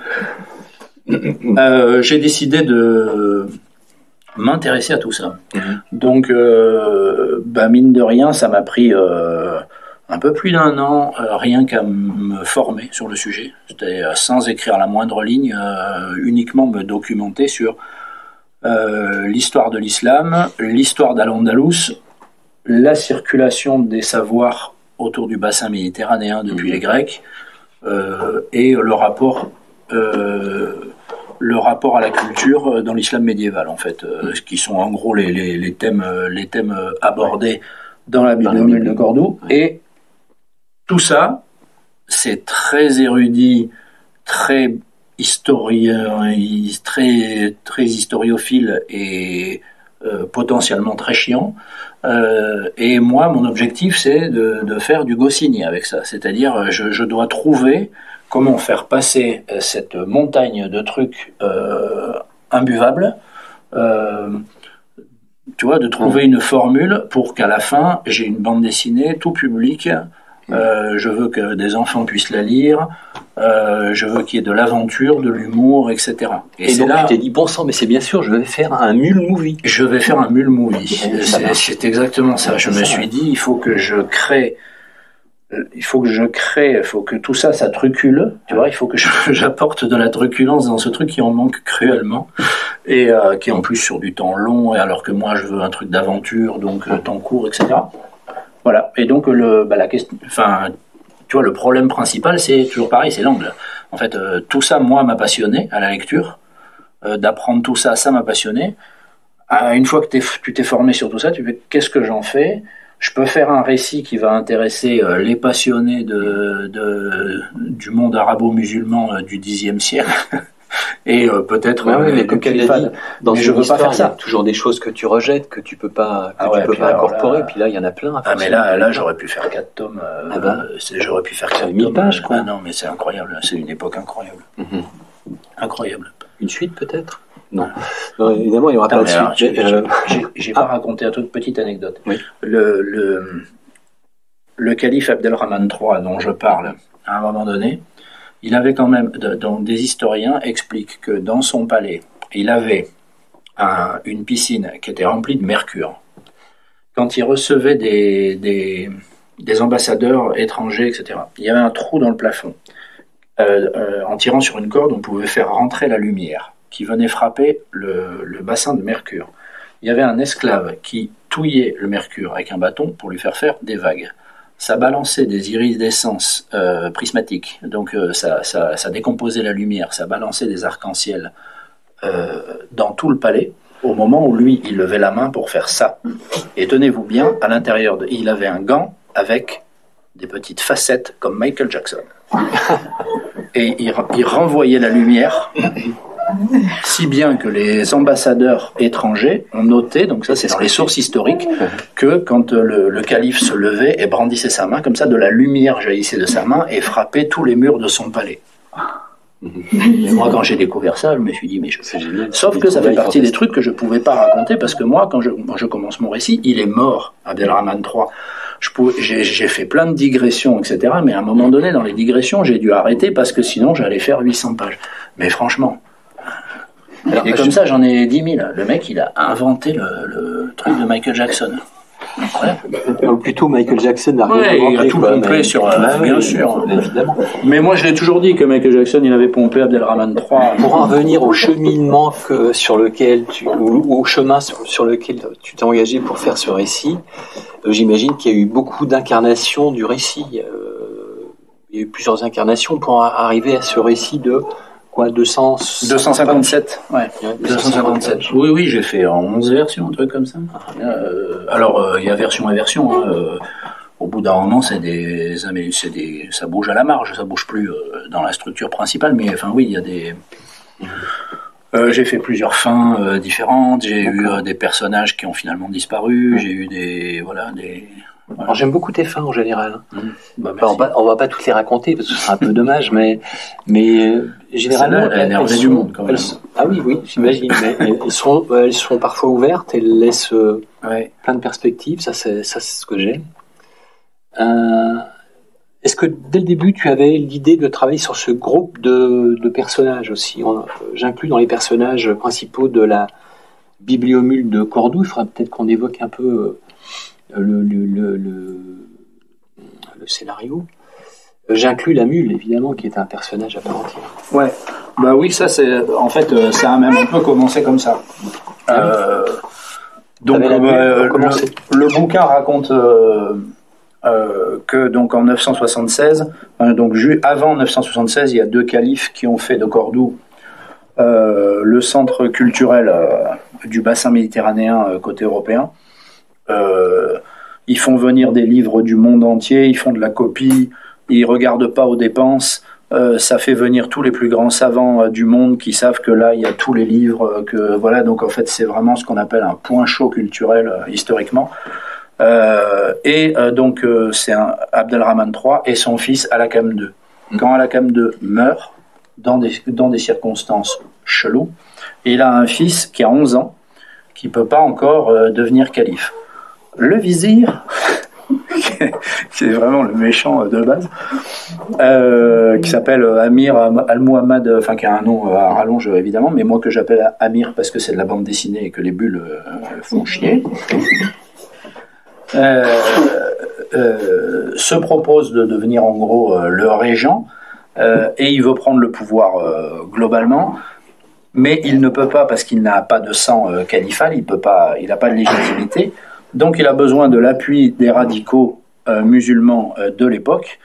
J'ai décidé de m'intéresser à tout ça. Donc, mine de rien, ça m'a pris un peu plus d'1 an, rien qu'à me former sur le sujet. C'était sans écrire la moindre ligne, uniquement me documenter sur l'histoire de l'islam, l'histoire d'Al-Andalus, la circulation des savoirs autour du bassin méditerranéen depuis les Grecs, et le rapport à la culture dans l'islam médiéval, en fait, qui sont en gros les thèmes abordés dans la Bible de Cordoue. Et tout ça, c'est très érudit, très très historiophile et potentiellement très chiant. Et moi, mon objectif, c'est de faire du Goscinny avec ça. C'est-à-dire, je dois trouver comment faire passer cette montagne de trucs imbuvables, tu vois, de trouver une formule pour qu'à la fin, j'ai une bande dessinée tout public. Je veux que des enfants puissent la lire, je veux qu'il y ait de l'aventure, de l'humour, etc. Et donc là, tu t'es dit, bon sang, mais c'est bien sûr, je vais faire un mule movie. Je vais faire un mule movie. C'est exactement ça. Je me suis dit, il faut que je crée, il faut que tout ça trucule, tu vois, il faut que j'apporte de la truculence dans ce truc qui en manque cruellement, et qui est en plus sur du temps long, et alors que moi je veux un truc d'aventure, donc temps court, etc. Voilà. Et donc la question, enfin, tu vois, le problème principal, c'est toujours pareil, c'est l'angle. En fait, tout ça, moi, m'a passionné à la lecture. D'apprendre tout ça, ça m'a passionné. Une fois que tu t'es formé sur tout ça, tu fais, qu'est-ce que j'en fais ? Je peux faire un récit qui va intéresser les passionnés du monde arabo-musulman du Xe siècle. Et peut-être mais comme tu l'as dit, dans je veux pas faire ça. Il y a toujours des choses que tu rejettes, que tu peux pas incorporer. Puis là, il y en a plein. Mais là, j'aurais pu faire 4 tomes. J'aurais pu faire 4 1000 pages, quoi. Non, mais c'est incroyable. C'est une époque incroyable. Incroyable. Une suite, peut-être ? Non, évidemment, il n'y aura pas de suite. J'ai pas raconté une toute petite anecdote. Oui. Le calife Abdelrahman III, dont je parle, à un moment donné, il avait quand même, des historiens expliquent que dans son palais, il avait une piscine qui était remplie de mercure. Quand il recevait des ambassadeurs étrangers, etc., il y avait un trou dans le plafond. En tirant sur une corde, on pouvait faire rentrer la lumière qui venait frapper le bassin de mercure. Il y avait un esclave qui touillait le mercure avec un bâton pour lui faire des vagues. Ça balançait des iridescences prismatiques, donc ça décomposait la lumière, ça balançait des arcs-en-ciel dans tout le palais, au moment où lui, il levait la main pour faire ça. Et tenez-vous bien, à l'intérieur, il avait un gant avec des petites facettes comme Michael Jackson. Et il renvoyait la lumière, si bien que les ambassadeurs étrangers ont noté, donc ça c'est dans les sources historiques, que quand le calife se levait et brandissait sa main, comme ça de la lumière jaillissait de sa main et frappait tous les murs de son palais. Et moi quand j'ai découvert ça, je me suis dit mais c'est génial. Sauf que ça fait partie des trucs que je pouvais pas raconter, parce que moi quand je commence mon récit, il est mort, Abdelrahman III. J'ai fait plein de digressions, etc. Mais à un moment donné, dans les digressions, j'ai dû arrêter parce que sinon j'allais faire 800 pages. Mais franchement... Et comme ça, j'en ai 10 000. Le mec, il a inventé le truc de Michael Jackson. Ou plutôt Michael Jackson a rien il a tout pompé sur... bien sûr. Évidemment. Mais moi, je l'ai toujours dit que Michael Jackson, il avait pompé Abdelrahman III. Pour en revenir au cheminement sur lequel ou au chemin sur lequel tu t'es engagé pour faire ce récit, j'imagine qu'il y a eu beaucoup d'incarnations du récit. Il y a eu plusieurs incarnations pour arriver à ce récit de quoi, 257, ouais. 257. Oui, j'ai fait en 11 versions, un truc comme ça. Alors, il y a version et version. Au bout d'un moment, ça bouge à la marge, ça bouge plus dans la structure principale, mais enfin oui, il y a des... j'ai fait plusieurs fins différentes, j'ai eu des personnages qui ont finalement disparu, j'ai eu des... Voilà. Alors, j'aime beaucoup tes fins en général. Bah, on va pas toutes les raconter parce que ce serait un peu dommage, mais généralement elle énerve du monde quand même. Oui, j'imagine. Mais elles sont parfois ouvertes, elles laissent plein de perspectives. Ça c'est ce que j'aime. Est-ce que dès le début tu avais l'idée de travailler sur ce groupe de personnages aussi? J'inclus dans les personnages principaux de la bibliomule de Cordoue. Il faudra peut-être qu'on évoque un peu le scénario. J'inclus la mule, évidemment, qui est un personnage à part entière. Ouais, bah oui, ça c'est... En fait, ça a même un peu commencé comme ça. Donc, le bouquin raconte que donc en 976, donc avant 976, il y a 2 califes qui ont fait de Cordoue le centre culturel du bassin méditerranéen côté européen. Ils font venir des livres du monde entier, ils font de la copie, ils regardent pas aux dépenses. Ça fait venir tous les plus grands savants du monde qui savent que là il y a tous les livres, que voilà. Donc en fait c'est vraiment ce qu'on appelle un point chaud culturel historiquement. Donc c'est Abdelrahman III et son fils Al-Hakam II. Quand Al-Hakam II meurt dans des circonstances cheloues, il a un fils qui a 11 ans qui peut pas encore devenir calife. Le vizir, qui est vraiment le méchant de base, qui s'appelle Amir Al-Muhammad, enfin qui a un nom à rallonge évidemment, mais moi que j'appelle Amir parce que c'est de la bande dessinée et que les bulles font chier, se propose de devenir en gros le régent, et il veut prendre le pouvoir globalement. Mais il ne peut pas parce qu'il n'a pas de sang califal, il n'a pas de légitimité. Donc il a besoin de l'appui des radicaux musulmans de l'époque.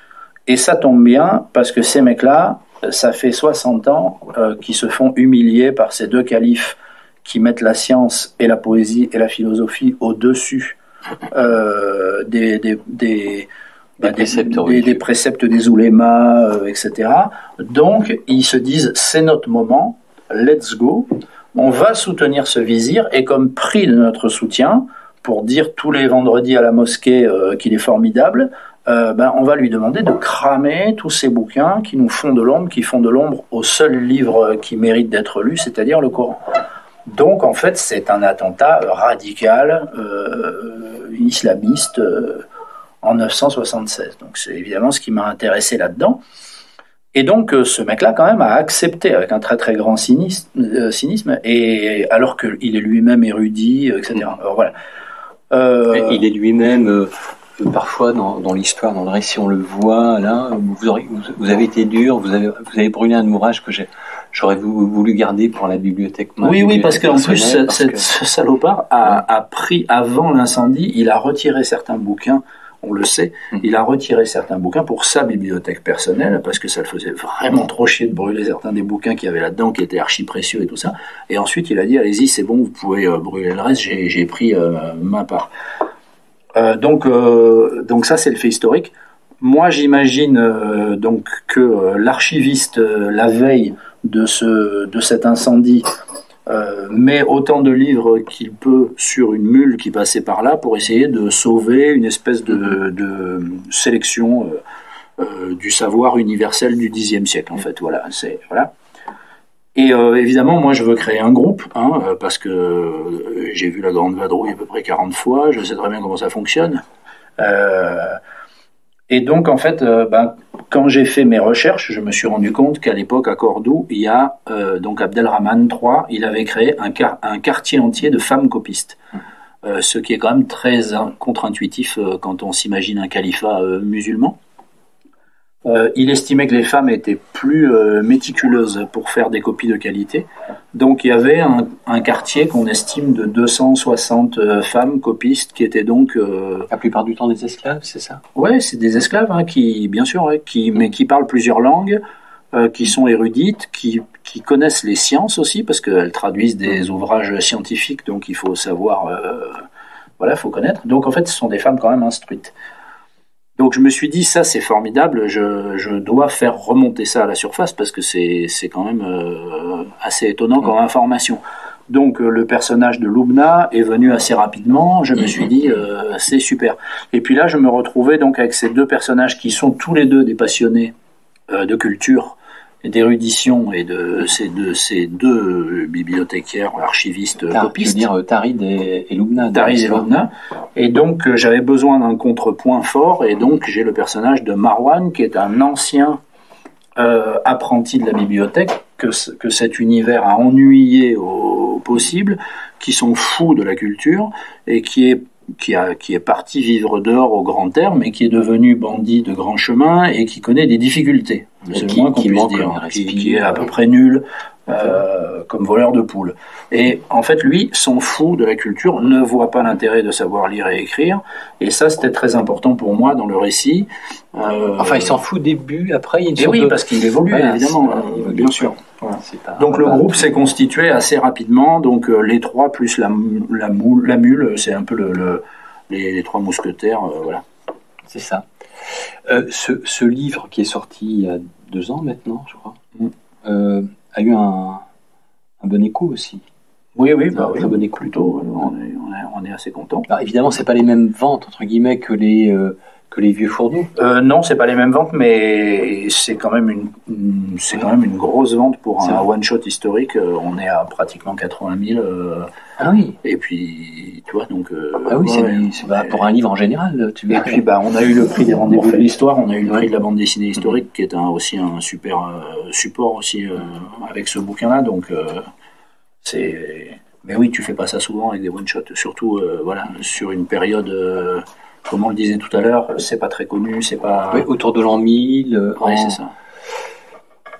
Et ça tombe bien parce que ces mecs-là, ça fait 60 ans qu'ils se font humilier par ces 2 califes qui mettent la science et la poésie et la philosophie au-dessus des préceptes des oulémas, etc. Donc ils se disent c'est notre moment. Let's go, on va soutenir ce vizir et comme prix de notre soutien, pour dire tous les vendredis à la mosquée qu'il est formidable, on va lui demander de cramer tous ces bouquins qui nous font de l'ombre, qui font de l'ombre au seul livre qui mérite d'être lu, c'est-à-dire le Coran. Donc en fait c'est un attentat radical, islamiste en 976. Donc c'est évidemment ce qui m'a intéressé là-dedans. Et donc, ce mec-là, quand même, a accepté avec un très très grand cynisme, et alors qu'il est lui-même érudit, etc. Alors, voilà. Il est lui-même, parfois dans l'histoire, dans le récit, on le voit. Là, vous avez été dur, vous avez brûlé un ouvrage que j'aurais voulu garder pour la bibliothèque. Oui, parce qu'en plus, ce salopard a pris avant l'incendie, il a retiré certains bouquins. On le sait, il a retiré certains bouquins pour sa bibliothèque personnelle parce que ça le faisait vraiment trop chier de brûler certains des bouquins qu'il y avait là-dedans qui étaient archi précieux et tout ça. Et ensuite, il a dit allez-y, c'est bon, vous pouvez brûler le reste, j'ai pris ma part. Donc ça, c'est le fait historique. Moi, j'imagine donc que l'archiviste, la veille de cet incendie, met autant de livres qu'il peut sur une mule qui passait par là pour essayer de sauver une espèce de sélection du savoir universel du Xe siècle, en fait. Voilà. Et évidemment, moi, je veux créer un groupe, parce que j'ai vu La Grande Vadrouille à peu près 40 fois, je sais très bien comment ça fonctionne. Et donc, en fait, quand j'ai fait mes recherches, je me suis rendu compte qu'à l'époque, à Cordoue, il y a donc Abdelrahman III, il avait créé un quartier entier de femmes copistes. Ce qui est quand même très contre-intuitif quand on s'imagine un califat musulman. Il estimait que les femmes étaient plus méticuleuses pour faire des copies de qualité. Donc il y avait un quartier qu'on estime de 260 femmes copistes qui étaient donc... La plupart du temps des esclaves, c'est ça? Ouais, c'est des esclaves, qui, bien sûr, mais qui parlent plusieurs langues, qui sont érudites, qui connaissent les sciences aussi, parce qu'elles traduisent des ouvrages scientifiques, donc il faut savoir, il faut connaître. Donc en fait, ce sont des femmes quand même instruites. Donc je me suis dit, ça c'est formidable, je dois faire remonter ça à la surface, parce que c'est quand même assez étonnant comme information. Donc le personnage de Lubna est venu assez rapidement, je me suis dit, c'est super. Et puis là, je me retrouvais donc avec ces deux personnages qui sont tous les deux des passionnés de culture, d'érudition et de ces deux bibliothécaires, archivistes, copistes. Je veux dire Tarid et Lubna. Tarid et Lubna. Et donc j'avais besoin d'un contrepoint fort, et donc j'ai le personnage de Marwan, qui est un ancien apprenti de la bibliothèque, que cet univers a ennuyé au possible, qui sont fous de la culture, et qui est parti vivre dehors au grand air, mais qui est devenu bandit de grand chemin et qui connaît des difficultés. C'est le moins qu'on puisse dire. Qui est à peu près nul comme voleur de poules. Et en fait, lui, son fou de la culture, ne voit pas l'intérêt de savoir lire et écrire. Et ça, c'était très important pour moi dans le récit. Enfin, il s'en fout au début, après, il y a une sorte parce qu'il évolue, évidemment, bien sûr. Voilà. Donc le groupe s'est constitué assez rapidement, donc les trois plus la mule, c'est un peu les trois mousquetaires, voilà. C'est ça. Ce livre qui est sorti il y a 2 ans maintenant, je crois, a eu un bon écho aussi. Oui, très bon écho plutôt. On est assez content. Alors, évidemment, c'est pas les mêmes ventes entre guillemets que les vieux fourneaux. Non, c'est pas les mêmes ventes, mais c'est quand même une grosse vente pour un one shot historique. On est à pratiquement 80 000. Ah oui. Et puis, tu vois, donc. C'est pour un livre en général. Et puis, on a eu le prix des rendez-vous de l'histoire. On a eu le prix de la bande dessinée historique, qui est aussi un super support aussi avec ce bouquin-là. Donc, Mais oui, tu fais pas ça souvent avec des one shots, surtout sur une période. Comme on le disait tout à l'heure, c'est pas très connu, c'est pas... Oui, autour de l'an 1000, c'est ça.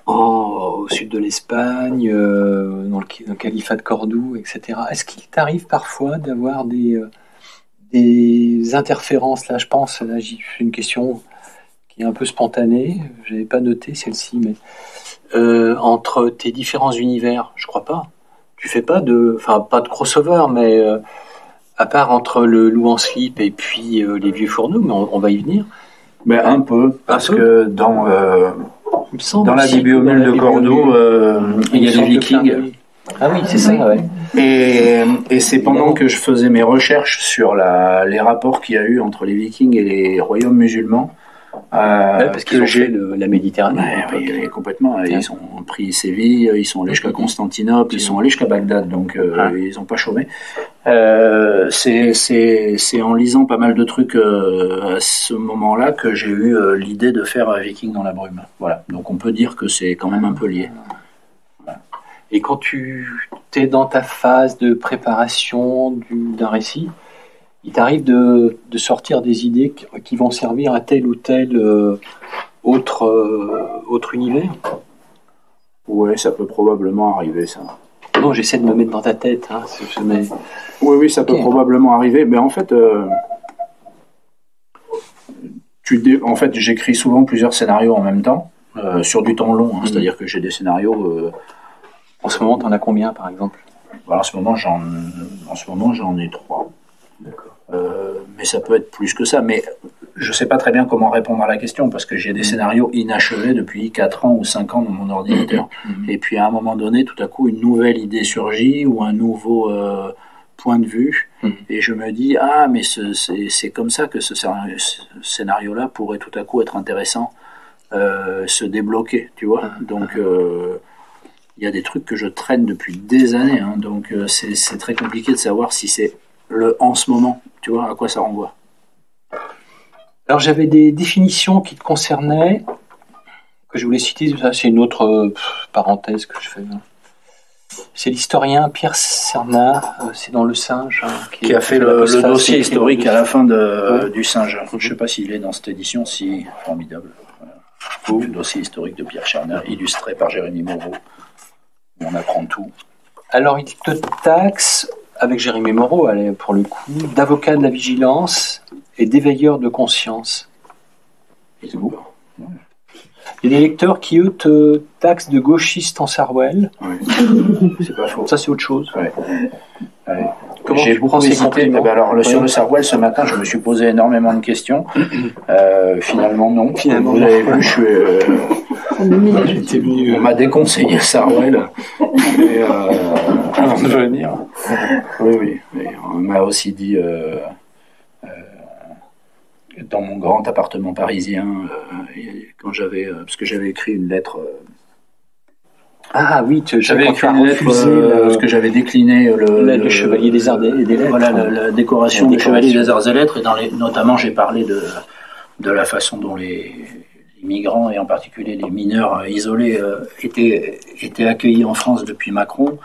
Au sud de l'Espagne, dans le califat de Cordoue, etc. Est-ce qu'il t'arrive parfois d'avoir des interférences, là, je pense, là, j'ai une question qui est un peu spontanée, j'avais pas noté celle-ci, mais entre tes différents univers, je crois pas. Tu fais pas pas de crossover, mais... à part entre le loup en slip et puis les vieux fourneaux, mais on va y venir. Mais un peu, parce que dans la bibliomule de Cordoue, il y a des Vikings. Ah oui, c'est ça, ouais. Et c'est pendant que je faisais mes recherches sur les rapports qu'il y a eu entre les Vikings et les royaumes musulmans. Parce qu'ils ont fait la Méditerranée. Oui, complètement. Ils ont pris Séville, ils sont allés jusqu'à Constantinople, ils sont allés jusqu'à Bagdad, donc ils n'ont pas chômé. C'est en lisant pas mal de trucs à ce moment-là que j'ai eu l'idée de faire Viking dans la brume. Voilà. Donc on peut dire que c'est quand même un peu lié. Voilà. Et quand tu es dans ta phase de préparation d'un récit, il t'arrive de sortir des idées qui vont servir à tel ou tel autre univers? Ouais, ça peut probablement arriver, ça. Non, j'essaie de me mettre dans ta tête. Hein, Oui, ça peut probablement arriver. Mais en fait, j'écris souvent plusieurs scénarios en même temps, sur du temps long. C'est-à-dire que j'ai des scénarios... En ce moment, tu en as combien, par exemple? En ce moment, j'en ai 3. D'accord. Mais ça peut être plus que ça. Mais je ne sais pas très bien comment répondre à la question, parce que j'ai des scénarios inachevés depuis 4 ans ou 5 ans dans mon ordinateur. Et puis à un moment donné, tout à coup, une nouvelle idée surgit ou un nouveau point de vue. Et je me dis, mais c'est comme ça que ce scénario-là pourrait tout à coup être intéressant, se débloquer, tu vois. Donc il y a des trucs que je traîne depuis des années. Donc c'est très compliqué de savoir si c'est en ce moment, tu vois, à quoi ça renvoie. Alors j'avais des définitions qui te concernaient, que je voulais citer, ça c'est une autre parenthèse que je fais. C'est l'historien Pierre Cernat, c'est dans Le Singe. Qui a fait le dossier historique à la fin du Singe. Je ne sais pas s'il est dans cette édition, si formidable. Le dossier historique de Pierre Cernat, illustré par Jérémy Moreau. On apprend tout. Alors il te taxe, avec Jérémy Moreau, pour le coup, d'avocat de la vigilance et d'éveilleur de conscience. C'est beau. Il y a des lecteurs qui, eux, te taxent de gauchiste en Sarwell. Oui. C'est pas faux. Ça, c'est autre chose. Ouais. Ouais. Comment J'ai tu beaucoup prends ces hésité. compliments? Sur le Sarwell, ce matin, je me suis posé énormément de questions. Finalement, non. Finalement, vous non. avez vu, J'étais venu. on m'a déconseillé Sarwell avant de venir. Oui. Et on m'a aussi dit, dans mon grand appartement parisien, quand parce que j'avais écrit une lettre. Ah oui, J'avais quand tu as refusé parce que j'avais décliné le Chevalier des Arts et des Lettres. Voilà, la décoration du Chevalier des Arts et Lettres, et notamment j'ai parlé de la façon dont les migrants, et en particulier les mineurs isolés, étaient accueillis en France depuis Macron,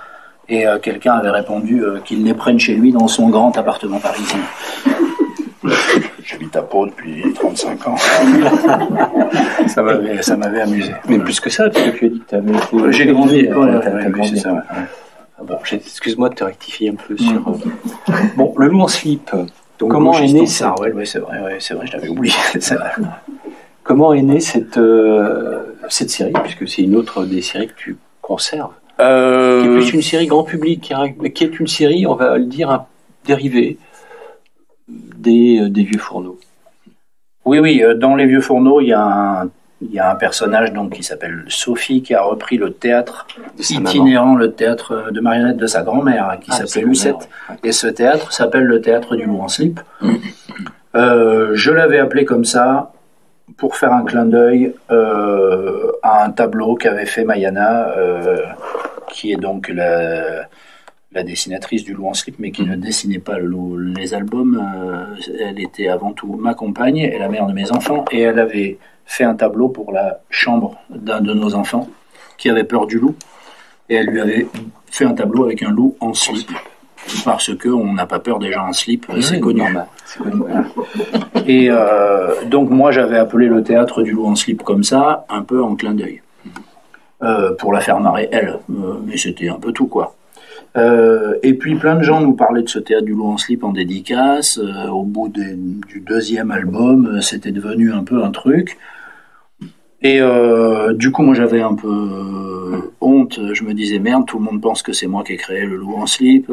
et quelqu'un avait répondu qu'il les prenne chez lui dans son grand appartement parisien. J'habite à Pau depuis 35 ans. ça m'avait amusé. Mais plus que ça, parce que tu as dit que tu avais... J'ai grandi. T'as grandi. C'est ça, ouais. Ah bon, excuse-moi de te rectifier un peu sur... Bon, Le Loup en slip. Donc, comment est né ça? Oui, c'est vrai, je l'avais oublié. Comment est née cette série, puisque c'est une autre des séries que tu conserves, qui est plus une série grand public, mais qui est une série, on va le dire, dérivée des Vieux Fourneaux. Oui, dans Les Vieux Fourneaux, il y a un personnage donc qui s'appelle Sophie, qui a repris le théâtre itinérant, le théâtre de marionnettes de sa grand-mère, qui s'appelait Lucette. Ouais. Et ce théâtre s'appelle le théâtre du Loup en slip. Je l'avais appelé comme ça pour faire un clin d'œil à un tableau qu'avait fait Mayana, qui est donc la dessinatrice du Loup en slip, mais qui ne dessinait pas les albums. Elle était avant tout ma compagne et la mère de mes enfants, et elle avait fait un tableau pour la chambre d'un de nos enfants qui avait peur du loup, et elle lui avait fait un tableau avec un loup en slip, parce qu'on n'a pas peur des gens en slip, c'est connu. Et donc moi j'avais appelé le théâtre du Loup en slip comme ça, un peu en clin d'œil, pour la faire marrer elle, mais c'était un peu tout quoi. Et puis plein de gens nous parlaient de ce théâtre du Loup en slip en dédicace. Au bout du deuxième album, c'était devenu un peu un truc. Et du coup, moi j'avais un peu honte. Je me disais merde, tout le monde pense que c'est moi qui ai créé le Loup en slip,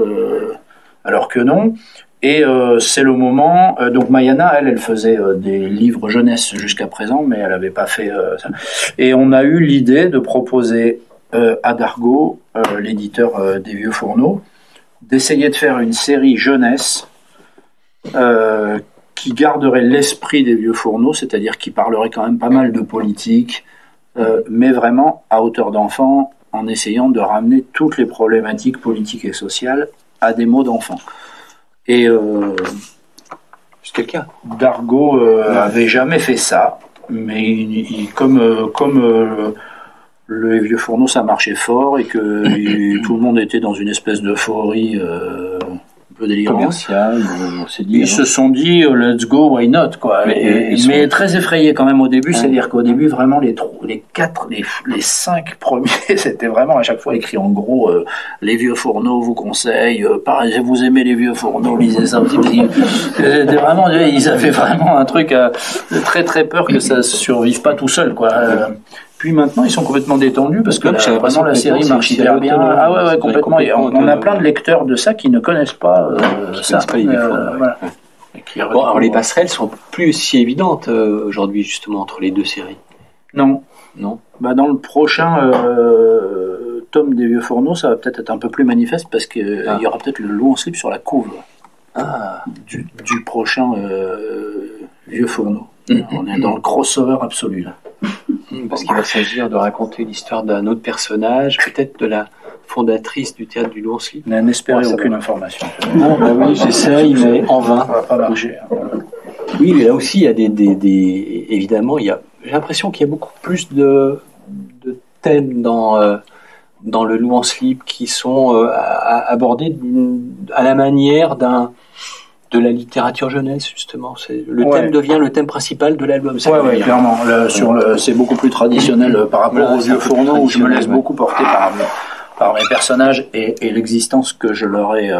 alors que non. Et c'est le moment. Donc Mayana, elle faisait des livres jeunesse jusqu'à présent, mais elle n'avait pas fait ça. Et on a eu l'idée de proposer à Dargaud, l'éditeur des Vieux Fourneaux, d'essayer de faire une série jeunesse qui garderait l'esprit des Vieux Fourneaux, c'est-à-dire qui parlerait quand même pas mal de politique, mais vraiment à hauteur d'enfant, en essayant de ramener toutes les problématiques politiques et sociales à des mots d'enfant. Et c'est le cas. Dargaud avait jamais fait ça, mais comme les Vieux Fourneaux, ça marchait fort, et que tout le monde était dans une espèce d'euphorie un peu délirante. Commercial, on s'est dit. Ils se sont dit, let's go, why not, quoi. Mais très effrayés quand même au début, c'est-à-dire qu'au début, vraiment, les 5 premiers, c'était vraiment à chaque fois écrit en gros, les Vieux Fourneaux vous conseillent, pareil, vous aimez les Vieux Fourneaux, lisez ça aussi. Ils avaient vraiment un truc très très peur que ça survive pas tout seul, quoi. Puis maintenant, ils sont complètement détendus parce que vraiment la série marche hyper bien. Ah ouais, complètement. Et on a plein de lecteurs de ça qui ne connaissent pas ça. Voilà. Bon, alors les passerelles sont plus si évidentes aujourd'hui, justement, entre les deux séries. Non. Bah, dans le prochain tome des Vieux Fourneaux, ça va peut-être être un peu plus manifeste parce qu'il y aura peut-être le Loup en slip sur la couve du prochain Vieux Fourneaux. On est dans le crossover absolu là. Parce qu'il va s'agir de raconter l'histoire d'un autre personnage, peut-être de la fondatrice du théâtre du Loup en slip. N'espérez aucune information. Non, bah oui, j'essaye, mais en vain. Ça va pas marcher. Oui, mais là aussi, il y a évidemment, j'ai l'impression qu'il y a beaucoup plus de thèmes dans le Loup en slip qui sont abordés à la manière de la littérature jeunesse, justement. Thème devient le thème principal de l'album. Ouais, clairement. C'est beaucoup plus traditionnel par rapport aux Vieux Fourneaux, où je me laisse beaucoup porter par mes personnages et l'existence que je leur ai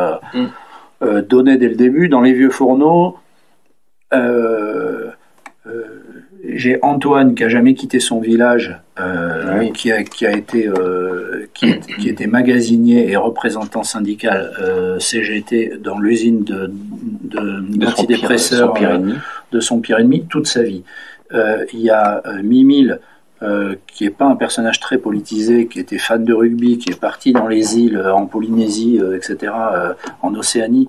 donnée dès le début. Dans les Vieux Fourneaux, j'ai Antoine qui a jamais quitté son village, qui était magasinier et représentant syndical CGT dans l'usine d'antidépresseurs de son pire ennemi toute sa vie. Il y a Mimile, qui est pas un personnage très politisé, qui était fan de rugby, qui est parti dans les îles, en Polynésie, etc., en Océanie,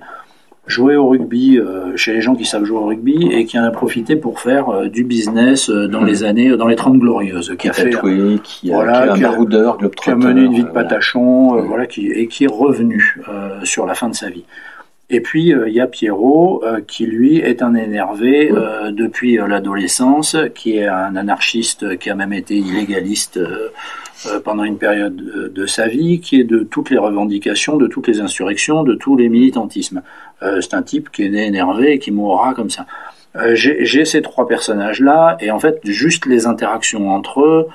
jouer au rugby chez les gens qui savent jouer au rugby, et qui en a profité pour faire du business dans les 30 glorieuses, qui a tatoué, qui a un baroudeur, qui a mené une vie de patachon, qui est revenu sur la fin de sa vie. Et puis il y a Pierrot, qui lui est un énervé depuis l'adolescence, qui est un anarchiste, qui a même été illégaliste pendant une période de sa vie, qui est de toutes les revendications, de toutes les insurrections, de tous les militantismes. C'est un type qui est né énervé et qui mourra comme ça. J'ai ces trois personnages-là, et en fait, juste les interactions entre eux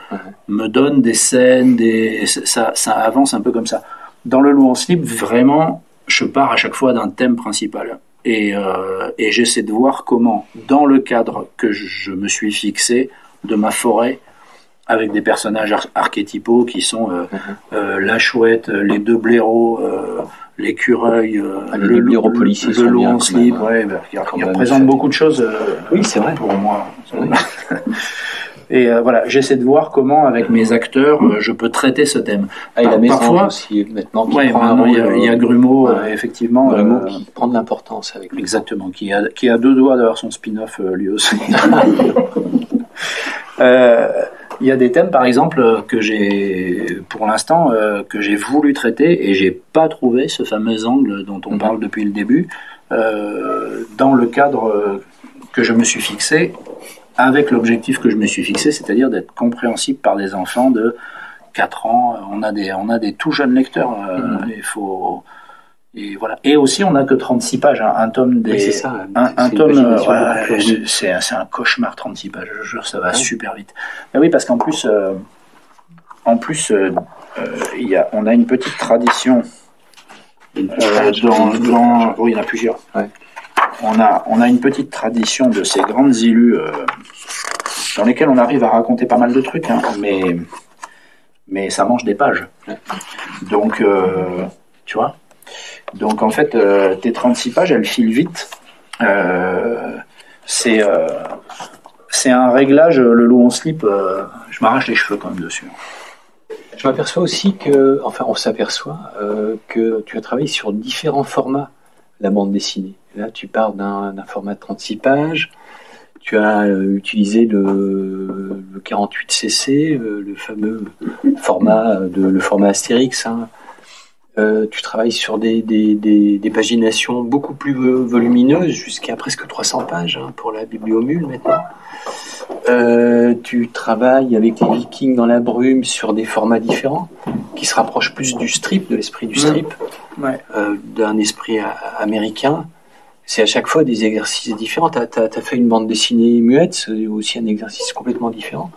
me donnent des scènes, ça avance un peu comme ça. Dans Le Loup en slip, vraiment, je pars à chaque fois d'un thème principal. Et j'essaie de voir comment, dans le cadre que je me suis fixé de ma forêt, avec des personnages archétypaux qui sont la chouette, les deux blaireaux, l'écureuil, le loup en slip, qui représente beaucoup de choses oui, c'est vrai. pour moi. Et voilà, j'essaie de voir comment, avec mes acteurs, je peux traiter ce thème. Il y a Mésange aussi, maintenant, qui prend un rôle, il y a Grumeau, effectivement. Grumeau qui prend de l'importance avec lui. Exactement, qui a deux doigts d'avoir son spin-off, lui aussi. Il y a des thèmes, par exemple, que j'ai, pour l'instant, que j'ai voulu traiter, et j'ai pas trouvé ce fameux angle dont on parle depuis le début, dans le cadre que je me suis fixé, avec l'objectif que je me suis fixé, c'est-à-dire d'être compréhensible par des enfants de 4 ans. On a des tout jeunes lecteurs. Et voilà. Et aussi, on n'a que 36 pages. Un tome des. Oui, c'est ça. C'est un cauchemar, 36 pages. Je jure, ça va super vite. Mais oui, parce qu'en plus, on a une petite tradition. Oui, il y en a plusieurs. Ouais. On a une petite tradition de ces grandes élus dans lesquelles on arrive à raconter pas mal de trucs, mais ça mange des pages. Donc, tu vois. Donc en fait, tes 36 pages, elles filent vite. C'est un réglage, Le Loup en slip, je m'arrache les cheveux quand même dessus. Je m'aperçois aussi on s'aperçoit que tu as travaillé sur différents formats, la bande dessinée. Là, tu pars d'un format de 36 pages, tu as utilisé le 48cc, le fameux format, le format Astérix, tu travailles sur des paginations beaucoup plus volumineuses, jusqu'à presque 300 pages pour la Bibliomule maintenant. Tu travailles avec les Vikings dans la brume sur des formats différents, qui se rapprochent plus du strip, de l'esprit du strip, d'un esprit américain. C'est à chaque fois des exercices différents. T'as fait une bande dessinée muette, c'est aussi un exercice complètement différent,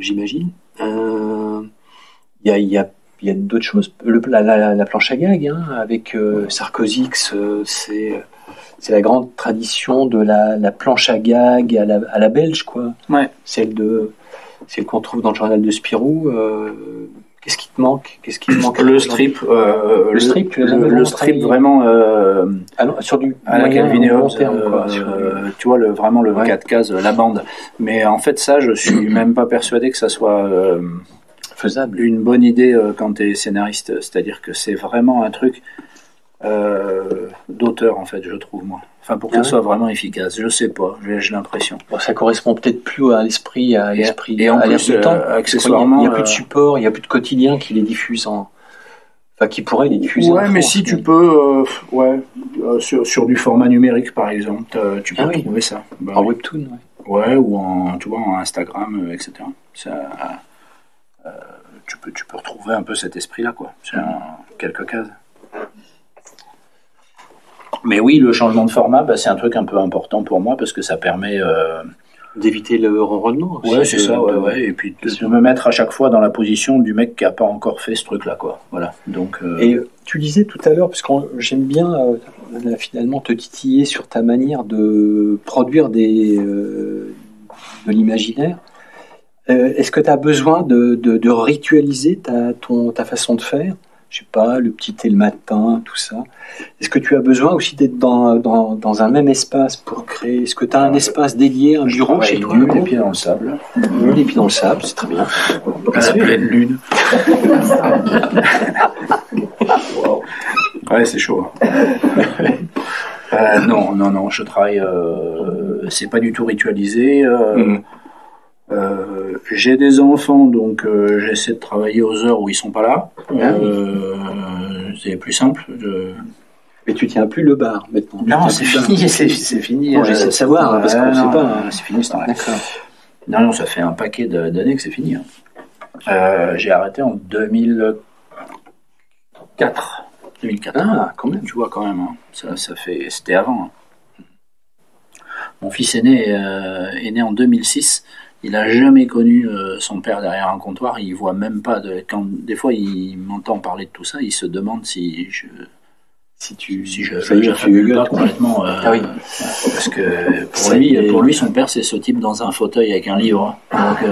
j'imagine. Il y a d'autres choses. La planche à gag, avec Sarkozix, c'est la grande tradition de la planche à gag à la belge, quoi. Ouais. Celle qu'on trouve dans le journal de Spirou. Qu'est-ce qui te manque Le strip. Le strip vraiment. Sur du à la Calvin Hobbes, tu vois, vraiment le 4 cases, la bande. Mais en fait, ça, je suis même pas persuadé que ça soit faisable. Une bonne idée quand tu es scénariste. C'est-à-dire que c'est vraiment un truc d'auteur, en fait, je trouve, moi. Enfin, pour que ça soit vraiment efficace, je sais pas, j'ai l'impression. Bon, ça correspond peut-être plus à l'esprit, et en plus, du temps. Accessoirement, il n'y a plus de support, il n'y a plus de quotidien qui les diffuse qui pourrait les diffuser. Ouais, mais si tu peux, sur du format numérique, par exemple, tu peux trouver ça. En webtoon, ouais, ou en Instagram, etc. Ça, tu peux retrouver un peu cet esprit-là, quoi. C'est quelques cases. Mais oui, le changement de format, c'est un truc un peu important pour moi parce que ça permet d'éviter le ronronnement. Ouais, c'est ça, ouais. Et puis de me mettre à chaque fois dans la position du mec qui a pas encore fait ce truc-là, quoi. Voilà. Donc. Et tu disais tout à l'heure, parce que j'aime bien finalement te titiller sur ta manière de produire des de l'imaginaire. Est-ce que tu as besoin de ritualiser ta façon de faire? Je sais pas, le petit thé le matin, tout ça. Est-ce que tu as besoin aussi d'être dans un même espace pour créer? Est-ce que tu as un espace dédié, un bureau chez toi? Les pieds dans le sable. Les pieds dans le sable, c'est très bien. À la pleine lune. Wow. Ouais, c'est chaud. Non, je travaille. C'est pas du tout ritualisé. J'ai des enfants, donc j'essaie de travailler aux heures où ils sont pas là. C'est plus simple. Mais tu tiens plus le bar maintenant. Non, c'est fini, c'est fini. Bon, j'essaie de savoir, parce qu'on ne sait pas. C'est fini ce temps-là. D'accord. Non, ça fait un paquet d'années que c'est fini. J'ai arrêté en 2004. 2004. Ah, quand même. Tu vois, quand même. Hein. Ça fait. C'était avant. Hein. Mon fils aîné est né en 2006. Il n'a jamais connu son père derrière un comptoir. Il voit même pas quand des fois il m'entend parler de tout ça, il se demande si je pas complètement. Ah oui. Parce que pour lui, son père c'est ce type dans un fauteuil avec un livre. Donc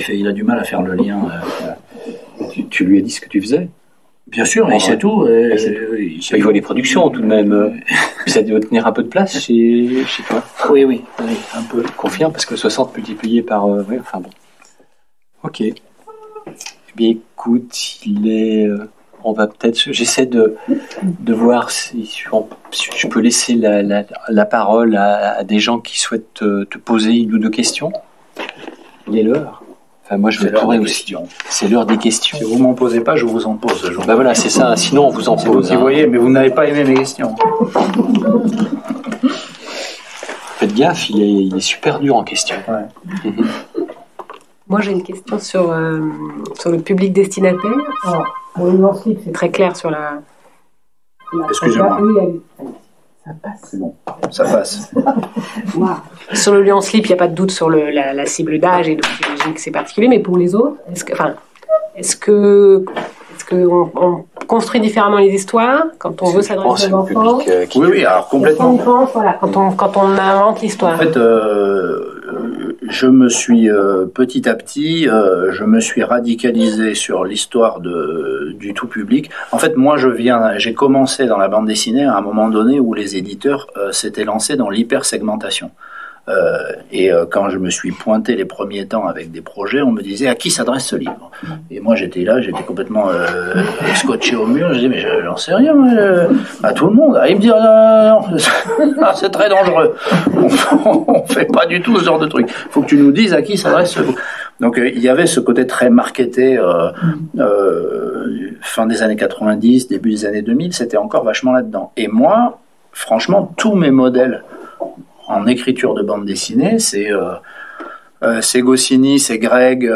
il a du mal à faire le lien. Tu lui as dit ce que tu faisais? Bien sûr, il sait tout. Il voit les productions tout de même. Ça doit tenir un peu de place chez toi. Oui, un peu. Confirme, parce que 60 multiplié par... enfin bon. Ok. Eh bien, écoute, on va peut-être... J'essaie de voir si je peux laisser la parole à des gens qui souhaitent te poser une ou deux questions. Il est l'heure. Enfin, moi, je pourrais aussi. C'est l'heure des questions. Si vous m'en posez pas, je vous en pose. Bah voilà, c'est ça. Sinon, on vous en pose. Vous voyez, mais vous n'avez pas aimé mes questions. Faites gaffe, il est super dur en question. Ouais. Moi, j'ai une question sur le public destinataire. Alors, pour le non-slip, c'est très clair sur la Excusez-moi. Ça passe. C'est bon, ça passe. Wow. Sur le lion slip, il n'y a pas de doute sur la cible d'âge, et donc j'imagine que c'est particulier, mais pour les autres, est-ce qu'on construit différemment les histoires quand on veut s'adresser aux enfants? Oui, alors complètement. Quand on invente l'histoire. En fait, je me suis petit à petit, je me suis radicalisé sur l'histoire du tout public. En fait, moi, j'ai commencé dans la bande dessinée à un moment donné où les éditeurs s'étaient lancés dans l'hypersegmentation. Quand je me suis pointé les premiers temps avec des projets, on me disait à qui s'adresse ce livre. Et moi j'étais complètement scotché au mur. Je disais mais j'en sais rien, à tout le monde. Et il me dit non, c'est très dangereux. On fait pas du tout ce genre de truc. Faut que tu nous dises à qui s'adresse ce livre. Donc il y avait ce côté très marketé fin des années 90, début des années 2000, c'était encore vachement là-dedans. Et moi, franchement, tous mes modèles en écriture de bande dessinée, c'est Goscinny, c'est Greg,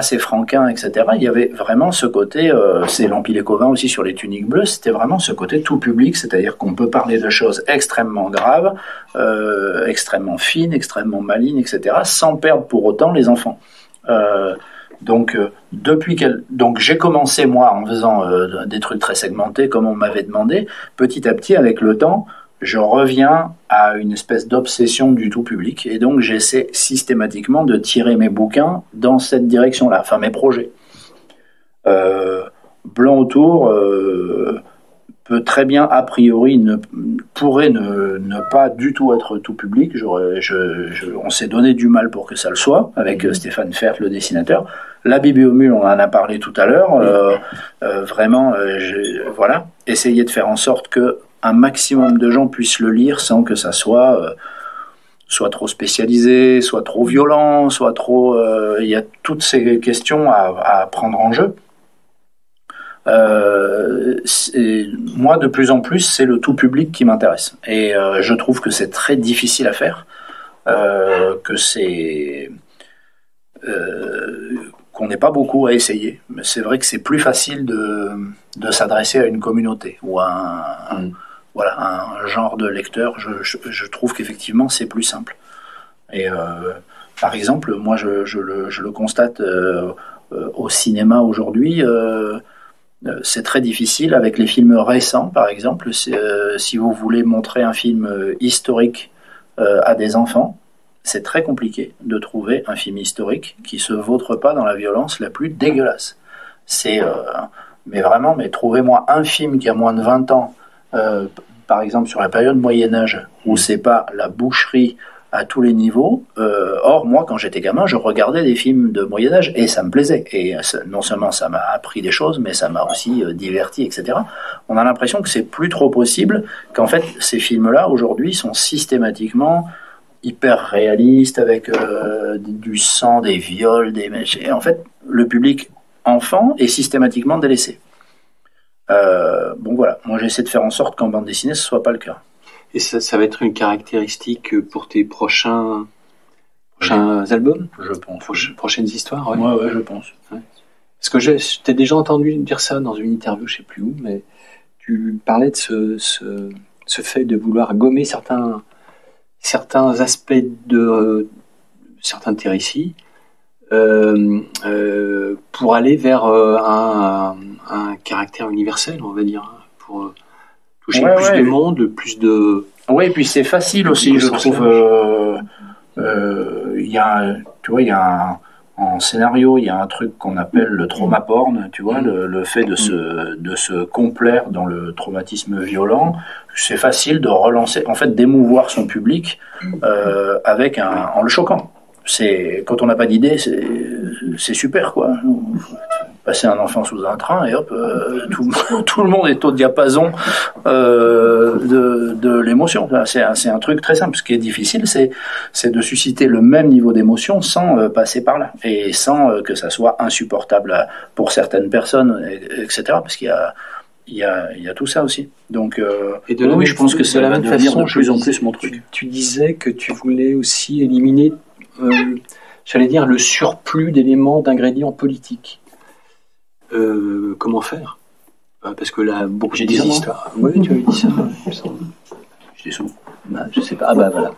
c'est Franquin, etc. Il y avait vraiment ce côté, c'est Lampy-les-Covins aussi sur les tuniques bleues, c'était vraiment ce côté tout public, c'est-à-dire qu'on peut parler de choses extrêmement graves, extrêmement fines, extrêmement malignes, etc., sans perdre pour autant les enfants. Donc j'ai commencé moi en faisant des trucs très segmentés comme on m'avait demandé. Petit à petit, avec le temps, je reviens à une espèce d'obsession du tout public, et donc j'essaie systématiquement de tirer mes bouquins dans cette direction-là, enfin mes projets. Blanc autour peut très bien, a priori, pourrait ne pas du tout être tout public. On s'est donné du mal pour que ça le soit, avec Stéphane Fert, le dessinateur. La Bibi au Mule, on en a parlé tout à l'heure. Vraiment, essayer de faire en sorte que un maximum de gens puissent le lire sans que ça soit trop spécialisé, soit trop violent, soit trop... Il y a toutes ces questions à prendre en jeu. Moi, de plus en plus, c'est le tout public qui m'intéresse. Et je trouve que c'est très difficile à faire, qu'on n'est pas beaucoup à essayer. Mais c'est vrai que c'est plus facile de s'adresser à une communauté ou à un genre de lecteur. Je trouve qu'effectivement, c'est plus simple. Et par exemple, moi, je le constate au cinéma aujourd'hui. C'est très difficile avec les films récents, par exemple. Si vous voulez montrer un film historique à des enfants, c'est très compliqué de trouver un film historique qui se vautre pas dans la violence la plus dégueulasse. Mais vraiment, trouvez-moi un film qui a moins de 20 ans, par exemple sur la période Moyen-Âge, où c'est pas la boucherie à tous les niveaux. Or, moi, quand j'étais gamin, je regardais des films de Moyen-Âge et ça me plaisait. Et non seulement ça m'a appris des choses, mais ça m'a aussi diverti, etc. On a l'impression que c'est plus trop possible, qu'en fait, ces films-là, aujourd'hui, sont systématiquement hyper réalistes, avec du sang, des viols, et en fait, le public enfant est systématiquement délaissé. Bon voilà, moi j'essaie de faire en sorte qu'en bande dessinée ce soit pas le cas. Et ça va être une caractéristique pour tes prochains albums, je pense. Prochaines histoires, ouais. Ouais, je pense. Ouais. Parce que je t'ai déjà entendu dire ça dans une interview, je sais plus où, mais tu parlais de ce fait de vouloir gommer certains aspects de certains de tes récits. Pour aller vers un caractère universel, on va dire, pour toucher plus de monde, plus de... Oui, et puis c'est facile aussi, je trouve. Il y a en scénario, il y a un truc qu'on appelle le trauma porn, tu vois, le fait de se complaire dans le traumatisme violent. C'est facile de relancer, en fait, d'émouvoir son public en le choquant. Quand on n'a pas d'idée, c'est super, quoi. Passer un enfant sous un train et hop, tout le monde est au diapason de l'émotion. C'est un truc très simple. Ce qui est difficile, c'est de susciter le même niveau d'émotion sans passer par là et sans que ça soit insupportable pour certaines personnes, etc. Parce qu'il y a tout ça aussi. Donc, oui, je pense que ça va devenir de plus en plus mon truc. Tu disais que tu voulais aussi éliminer, j'allais dire, le surplus d'éléments, d'ingrédients politiques. Comment faire? Parce que là, beaucoup de histoires. Oui, tu avais dit ça. J'étais sous. Je sais pas. Ah bah voilà.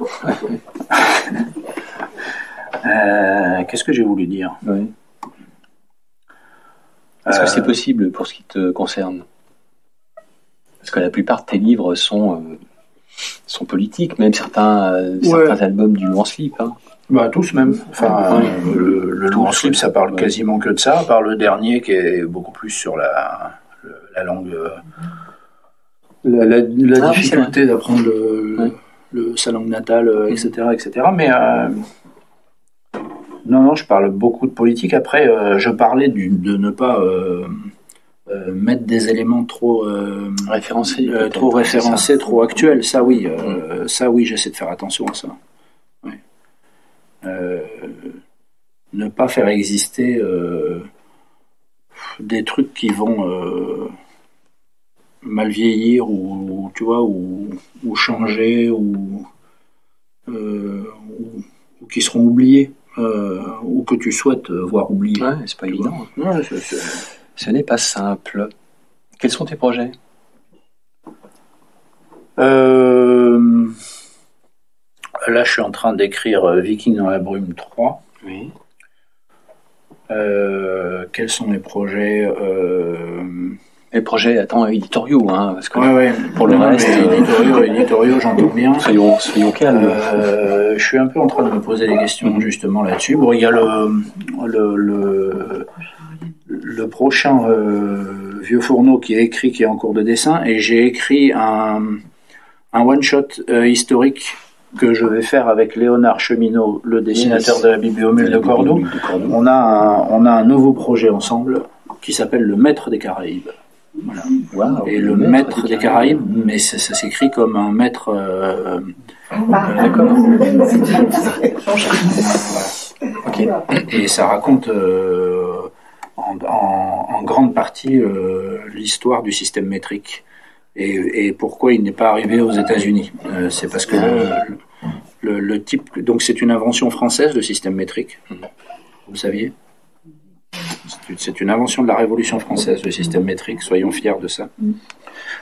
Qu'est-ce que j'ai voulu dire? Oui. Est-ce que c'est possible pour ce qui te concerne? Parce que la plupart de tes livres sont politiques, même certains albums du long slip. Hein. Bah tous même. Enfin, le long slip, ça parle quasiment que de ça, à part le dernier qui est beaucoup plus sur la langue, la difficulté d'apprendre sa langue natale, etc., etc. Mais non, je parle beaucoup de politique. Après, je parlais de ne pas mettre des éléments trop référencés, trop actuels. Ça oui, j'essaie de faire attention à ça. Ne pas faire exister des trucs qui vont mal vieillir ou tu vois ou changer ou qui seront oubliés ou que tu souhaites voir oubliés. Ouais, c'est pas évident. Ouais, ce n'est pas simple. Quels sont tes projets? Là, je suis en train d'écrire Viking dans la brume 3. Oui. Quels sont les projets Les projets, éditoriaux, hein, parce que pour le reste, éditoriaux, j'entends bien. Soyons calmes. Je suis un peu en train de me poser des questions justement là-dessus. Bon, il y a le prochain Vieux Fourneau qui est écrit, qui est en cours de dessin, et j'ai écrit un one-shot historique que je vais faire avec Léonard Cheminot, le dessinateur de la Bibliomule de Cordoue. On a un nouveau projet ensemble qui s'appelle Le Maître des Caraïbes. Voilà. Wow, et le Maître des Caraïbes, mais ça s'écrit comme un maître. D'accord. Okay. Et ça raconte en grande partie l'histoire du système métrique. Et pourquoi il n'est pas arrivé aux États-Unis. C'est parce que le type... Donc c'est une invention française, le système métrique. Vous le saviez? C'est une invention de la Révolution française, le système métrique. Soyons fiers de ça.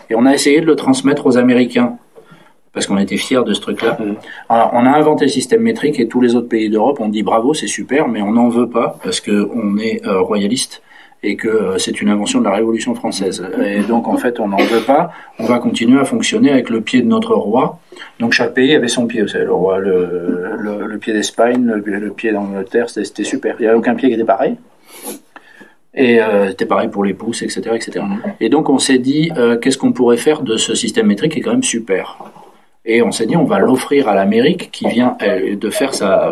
Et on a essayé de le transmettre aux Américains, parce qu'on était fiers de ce truc-là. Alors, on a inventé le système métrique et tous les autres pays d'Europe ont dit bravo, c'est super, mais on n'en veut pas, parce qu'on est royaliste. et que c'est une invention de la Révolution française. Et donc, en fait, on n'en veut pas. On va continuer à fonctionner avec le pied de notre roi. Donc, chaque pays avait son pied. Vous savez, le roi, le pied d'Espagne, le pied d'Angleterre, c'était super. Il n'y avait aucun pied qui était pareil. Et c'était pareil pour les pouces, etc., etc. Et donc, on s'est dit, qu'est-ce qu'on pourrait faire de ce système métrique qui est quand même super. Et on s'est dit, on va l'offrir à l'Amérique qui vient de faire sa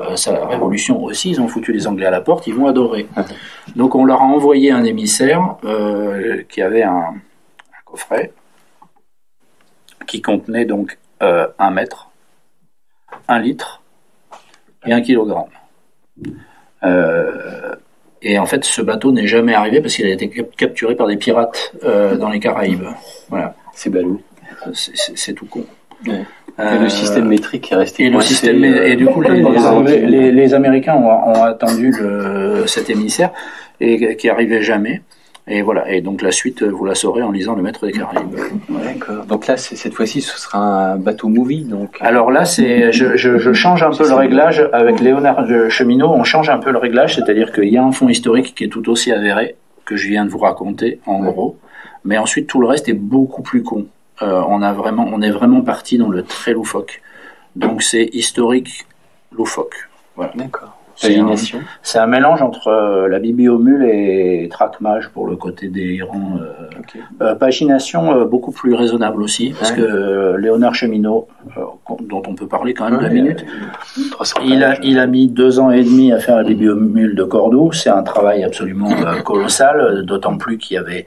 révolution aussi. Ils ont foutu les Anglais à la porte, ils vont adorer. Donc on leur a envoyé un émissaire qui avait un coffret qui contenait donc 1 mètre, 1 litre et 1 kilogramme. Et en fait, ce bateau n'est jamais arrivé parce qu'il a été capturé par des pirates dans les Caraïbes. Voilà. C'est balou. C'est tout con. Ouais. Et le système métrique est resté coincé. Et du coup, les Américains ont attendu cet émissaire et qui arrivait jamais. Et voilà. Et donc la suite, vous la saurez en lisant Le Maître des Caraïbes. D'accord. Donc là, cette fois-ci, ce sera un bateau movie. Donc. Alors là, je change un peu le réglage avec Léonard Cheminot. On change un peu le réglage, c'est-à-dire qu'il y a un fond historique qui est tout aussi avéré que je viens de vous raconter, en gros. Mais ensuite, tout le reste est beaucoup plus con. On est vraiment parti dans le très loufoque. Donc c'est historique loufoque. Voilà. D'accord. C'est un mélange entre la bibliomule et Traquemage pour le côté délirant. Okay. Pagination beaucoup plus raisonnable aussi, parce que Léonard Cheminot, dont on peut parler quand même 2 minutes, il a mis 2 ans et demi à faire la bibliomule de Cordoue. C'est un travail absolument colossal, d'autant plus qu'il y avait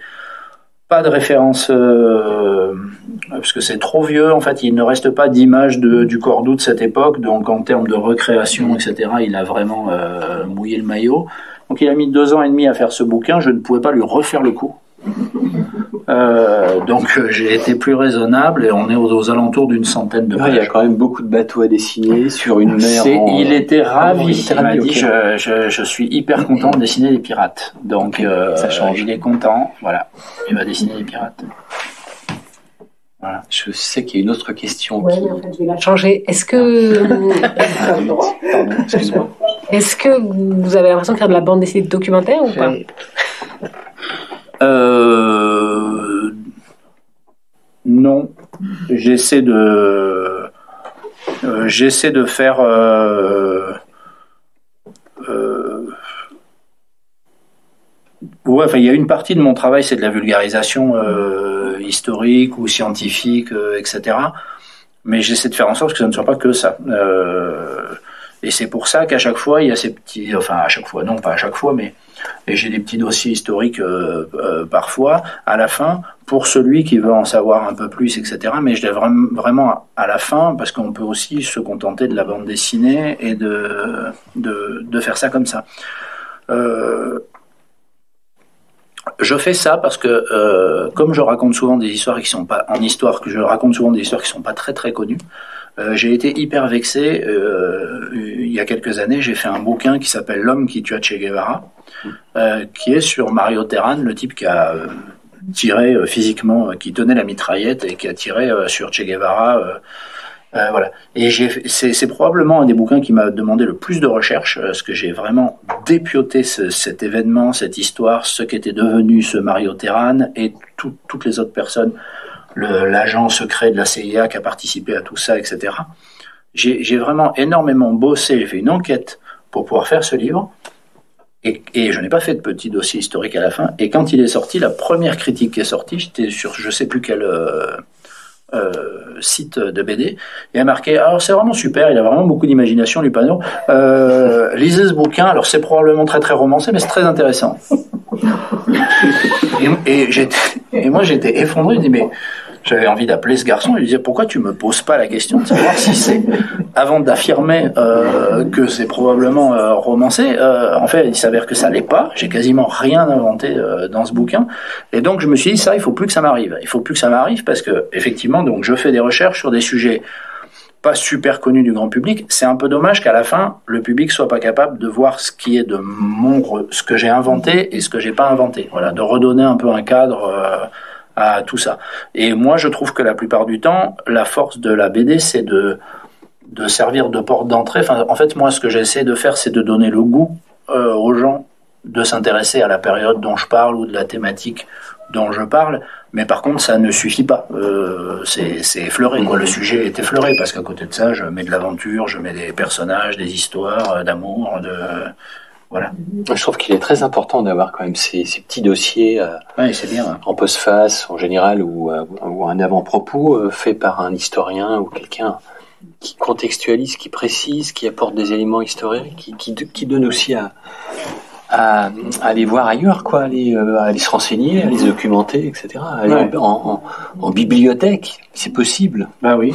pas de référence, parce que c'est trop vieux. En fait, il ne reste pas d'image du Cordoue de cette époque. Donc, en termes de recréation, etc., il a vraiment mouillé le maillot. Donc, il a mis 2 ans et demi à faire ce bouquin. Je ne pouvais pas lui refaire le coup. Donc, j'ai été plus raisonnable et on est aux alentours d'une centaine de pages. Il y a quand même beaucoup de bateaux à dessiner sur une mer. Il était ravi. Il m'a dit, je suis hyper content de dessiner des pirates. Donc, ça change. Il est content. Voilà. Il va dessiner des pirates. Voilà. Je sais qu'il y a une autre question. Oui, mais en fait, je vais la changer. Est-ce que... Pardon, excuse-moi. Est-ce que vous avez l'impression de faire de la bande dessinée documentaire ou pas? Non, j'essaie de faire ouais, enfin il y a une partie de mon travail, c'est de la vulgarisation historique ou scientifique, etc. Mais j'essaie de faire en sorte que ça ne soit pas que ça. Et c'est pour ça qu'à chaque fois, il y a ces petits... Enfin, à chaque fois, non, pas à chaque fois, mais et j'ai des petits dossiers historiques parfois, à la fin, pour celui qui veut en savoir un peu plus, etc. Mais je l'ai vraiment à la fin, parce qu'on peut aussi se contenter de la bande dessinée et de faire ça comme ça. Je fais ça parce que, comme je raconte souvent des histoires qui sont pas... En histoire, que je raconte souvent des histoires qui sont pas très très connues, j'ai été hyper vexé. Il y a quelques années, j'ai fait un bouquin qui s'appelle L'homme qui tua Che Guevara, qui est sur Mario Terán, le type qui a tiré physiquement, qui tenait la mitraillette et qui a tiré sur Che Guevara. Voilà. Et c'est probablement un des bouquins qui m'a demandé le plus de recherche, parce que j'ai vraiment dépioté cet événement, cette histoire, ce qu'était devenu ce Mario Terán et toutes les autres personnes. L'agent secret de la CIA qui a participé à tout ça, etc. J'ai vraiment énormément bossé, j'ai fait une enquête pour pouvoir faire ce livre, et je n'ai pas fait de petit dossier historique à la fin, et quand il est sorti, la première critique qui est sortie, j'étais sur je sais plus quel site de BD, et il a marqué, alors c'est vraiment super, il a vraiment beaucoup d'imagination, Lupano, lisez ce bouquin, alors c'est probablement très très romancé, mais c'est très intéressant. Et moi j'étais effondré, je dis mais j'avais envie d'appeler ce garçon et lui dire pourquoi tu me poses pas la question de savoir si c'est, avant d'affirmer que c'est probablement romancé, en fait il s'avère que ça l'est pas, j'ai quasiment rien inventé dans ce bouquin, et donc je me suis dit ça, il faut plus que ça m'arrive parce que effectivement donc je fais des recherches sur des sujets pas super connus du grand public. C'est un peu dommage qu'à la fin le public soit pas capable de voir ce qui est de ce que j'ai inventé et ce que j'ai pas inventé, voilà, de redonner un peu un cadre à tout ça. Et moi je trouve que la plupart du temps la force de la BD c'est de servir de porte d'entrée. Enfin, en fait moi ce que j'essaie de faire c'est de donner le goût aux gens de s'intéresser à la période dont je parle ou de la thématique dont je parle, mais par contre ça ne suffit pas. C'est effleuré, quoi. Le sujet est effleuré parce qu'à côté de ça, je mets de l'aventure, je mets des personnages, des histoires d'amour, voilà. Je trouve qu'il est très important d'avoir quand même ces petits dossiers Ouais, c'est bien. en postface en général ou un avant-propos fait par un historien ou quelqu'un qui contextualise, qui précise, qui apporte des éléments historiques, qui donne aussi à aller voir ailleurs, quoi, aller se renseigner, aller se documenter, etc. Aller en bibliothèque, c'est possible. Bah oui,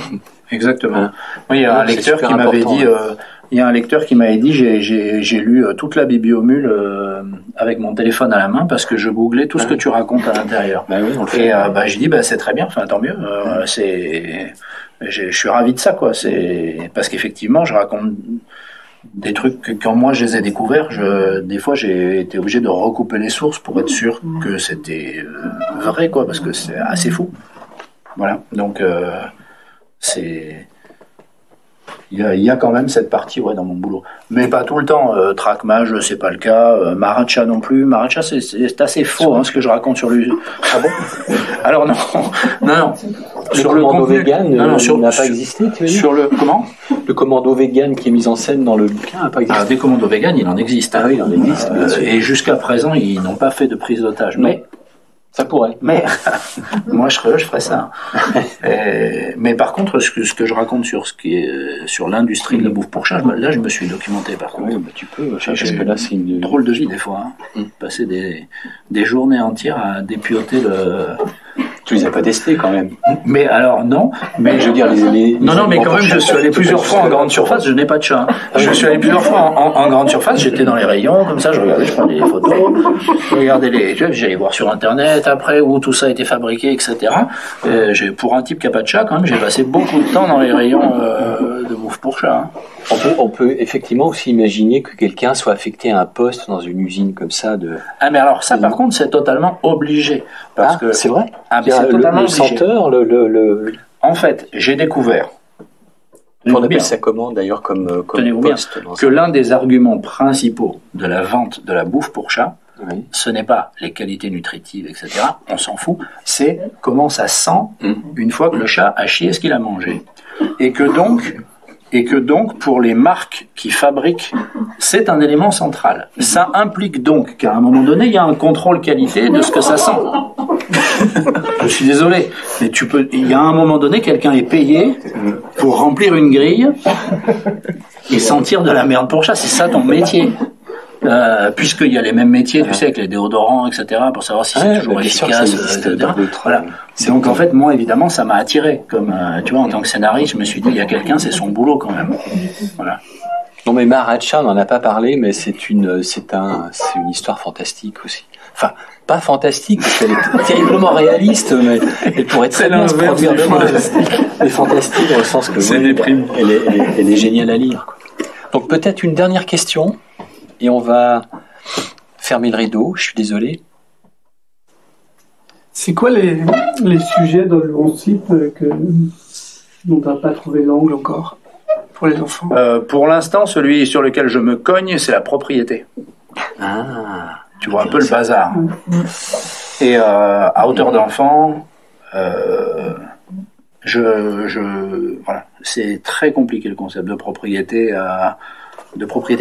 exactement. Voilà. Oui, il y a un lecteur qui m'avait dit, il y a un lecteur qui m'avait dit, j'ai lu toute la bibliomule avec mon téléphone à la main parce que je googlais tout ce que tu racontes à l'intérieur. Bah oui, on le fait. Et j'ai dit, c'est très bien, enfin tant mieux. Je suis ravi de ça, quoi. C'est parce qu'effectivement, je raconte des trucs que quand moi je les ai découverts, des fois j'ai été obligé de recouper les sources pour être sûr que c'était vrai, quoi, parce que c'est assez fou. Voilà, donc il y a quand même cette partie, ouais, dans mon boulot, mais pas tout le temps. Traquemage, c'est pas le cas. Maracha non plus. Maracha, c'est assez faux, hein, ce que je raconte sur lui. Ah bon? Alors non. Sur le commando vegan n'a pas existé, tu veux dire? Sur le comment? Le commando vegan qui est mis en scène dans le bouquin n'a pas existé. Des commandos vegan, il en existe. Ah oui, il en existe. Et jusqu'à présent, ils n'ont pas fait de prise d'otage. Mais ça pourrait. Mais moi, je ferais ça. Mais par contre, ce que je raconte sur l'industrie de la bouffe pour chat, là, je me suis documenté. Par contre, oui, tu peux. Parce que là, c'est une drôle de vie des fois. Passer des journées entières à dépioter le. Tu les as pas testés quand même. Mais alors non. Mais je veux dire non, mais quand même, je suis allé plusieurs fois en grande surface. Je n'ai pas de chat. Je suis allé plusieurs fois en grande surface. J'étais dans les rayons comme ça. Je regardais, je prenais des photos. Je regardais j'allais voir sur internet après où tout ça a été fabriqué, etc. Pour un type qui a pas de chat, quand même, j'ai passé beaucoup de temps dans les rayons de bouffe pour chat. On peut effectivement aussi imaginer que quelqu'un soit affecté à un poste dans une usine comme ça de. Ah mais alors ça, par contre, c'est totalement obligé parce que c'est vrai. C'est totalement le senteur, En fait, j'ai découvert. On appelle ça comment d'ailleurs comme poste que l'un des arguments principaux de la vente de la bouffe pour chat, ce n'est pas les qualités nutritives, etc. On s'en fout. C'est comment ça sent une fois que le chat a chié ce qu'il a mangé. Et que donc, pour les marques qui fabriquent, c'est un élément central. Ça implique donc qu'à un moment donné, il y a un contrôle qualité de ce que ça sent. Je suis désolé, mais il y a un moment donné, quelqu'un est payé pour remplir une grille et sentir de la merde pour chat. C'est ça ton métier. Puisqu'il y a les mêmes métiers, tu sais, avec les déodorants, etc., pour savoir si c'est toujours efficace, etc. Voilà. Donc en fait, moi, évidemment, ça m'a attiré. Comme, tu vois, en tant que scénariste, je me suis dit, il y a quelqu'un, c'est son boulot quand même. Voilà. Non, mais Maracha, on n'en a pas parlé, mais c'est une histoire fantastique aussi. Enfin, pas fantastique, parce qu'elle est terriblement réaliste, mais elle pourrait très bien se produire demain. Mais fantastique dans le sens que elle est géniale à lire, quoi. Donc peut-être une dernière question. Et on va fermer le rideau, je suis désolé. C'est quoi les sujets dans le site dont on n'a pas trouvé l'angle encore pour les enfants? Pour l'instant, celui sur lequel je me cogne, c'est la propriété. Tu vois un peu le bazar. Et à hauteur d'enfant, voilà, c'est très compliqué le concept de propriété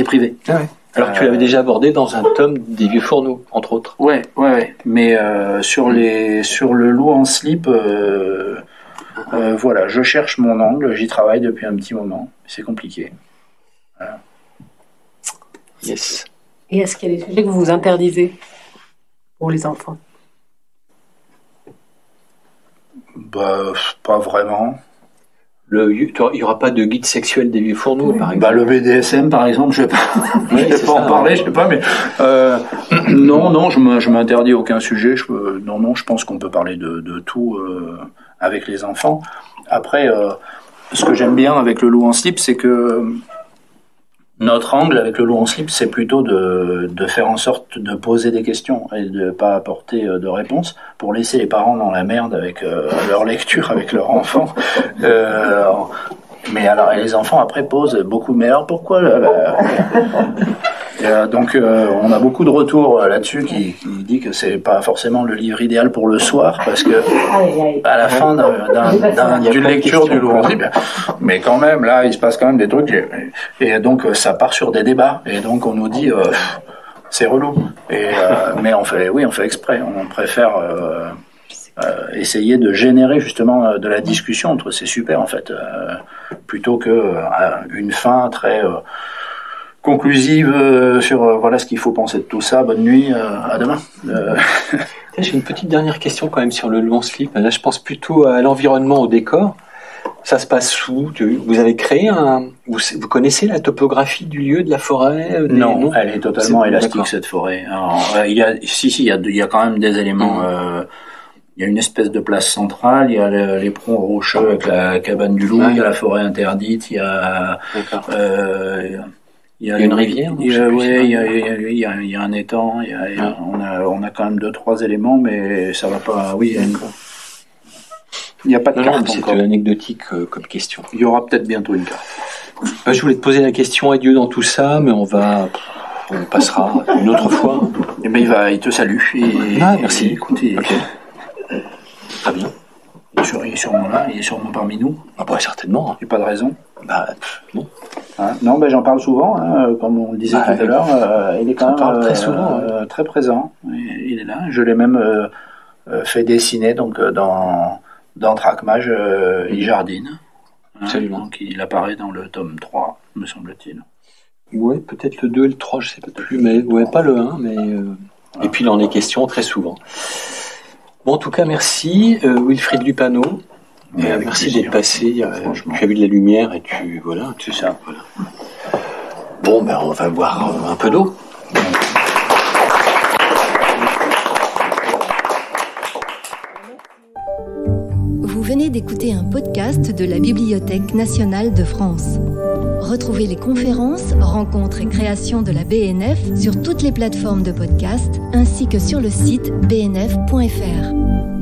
privée. Ah ouais. Alors tu l'avais déjà abordé dans un tome des Vieux Fourneaux, entre autres. Ouais. Mais sur le loup en slip, voilà, je cherche mon angle, j'y travaille depuis un petit moment. C'est compliqué. Voilà. Yes. Et est-ce qu'il y a des sujets que vous vous interdisez pour les enfants? Pas vraiment. Il n'y aura pas de guide sexuel des Vieux Fourneaux, par exemple. Le BDSM, par exemple, je ne vais pas en parler, je sais pas, mais non, je m'interdis aucun sujet. Je pense qu'on peut parler de tout avec les enfants. Après, ce que j'aime bien avec le loup en slip, c'est que notre angle avec le loup en slip, c'est plutôt de faire en sorte de poser des questions et de pas apporter de réponses pour laisser les parents dans la merde avec leur lecture, avec leur enfant. Mais alors, les enfants après posent beaucoup. Mais alors pourquoi Donc on a beaucoup de retours là-dessus qui dit que c'est pas forcément le livre idéal pour le soir parce que à la fin d'une lecture du Loup en slip, mais quand même là il se passe quand même des trucs et donc ça part sur des débats et donc on nous dit c'est relou mais on fait exprès, on préfère essayer de générer justement de la discussion entre c'est super en fait plutôt que une fin très conclusive sur voilà ce qu'il faut penser de tout ça. Bonne nuit, à demain. J'ai une petite dernière question quand même sur le long slip. Là, je pense plutôt à l'environnement, au décor. Ça se passe où? Vous avez créé vous connaissez la topographie du lieu, de la forêt? Non, elle est totalement élastique cette forêt. Alors, il y a quand même des éléments. Il y a une espèce de place centrale, il y a l'éperon rocheux avec la cabane du loup, il y a la forêt interdite, il y a une rivière. Il y a un étang. On a quand même 2-3 éléments, mais ça va pas. Oui, il n'y a pas de carte. C'est anecdotique comme question. Il y aura peut-être bientôt une carte. Je voulais te poser la question à Dieu dans tout ça, mais on passera une autre fois. Et ben il te salue. Merci. Écoutez, okay. Très bien. Il est sûrement là, il est sûrement parmi nous. Ah bah certainement. Il n'y a pas de raison. Non. Non, j'en parle souvent, comme on le disait tout à l'heure. Il est quand même très souvent, très présent. Il est là. Je l'ai même fait dessiner donc dans Traquemage, il jardine. Absolument. Donc il apparaît dans le tome 3, me semble-t-il. Ouais, peut-être le 2 et le 3, je sais pas plus, mais pas le 1, mais et puis il en est question très souvent. Bon, en tout cas, merci Wilfried Lupano. Merci d'être passé. Tu as vu de la lumière et c'est ça. Voilà. Bon, on va boire un peu d'eau. Vous venez d'écouter un podcast de la Bibliothèque nationale de France. Retrouvez les conférences, rencontres et créations de la BNF sur toutes les plateformes de podcast ainsi que sur le site bnf.fr.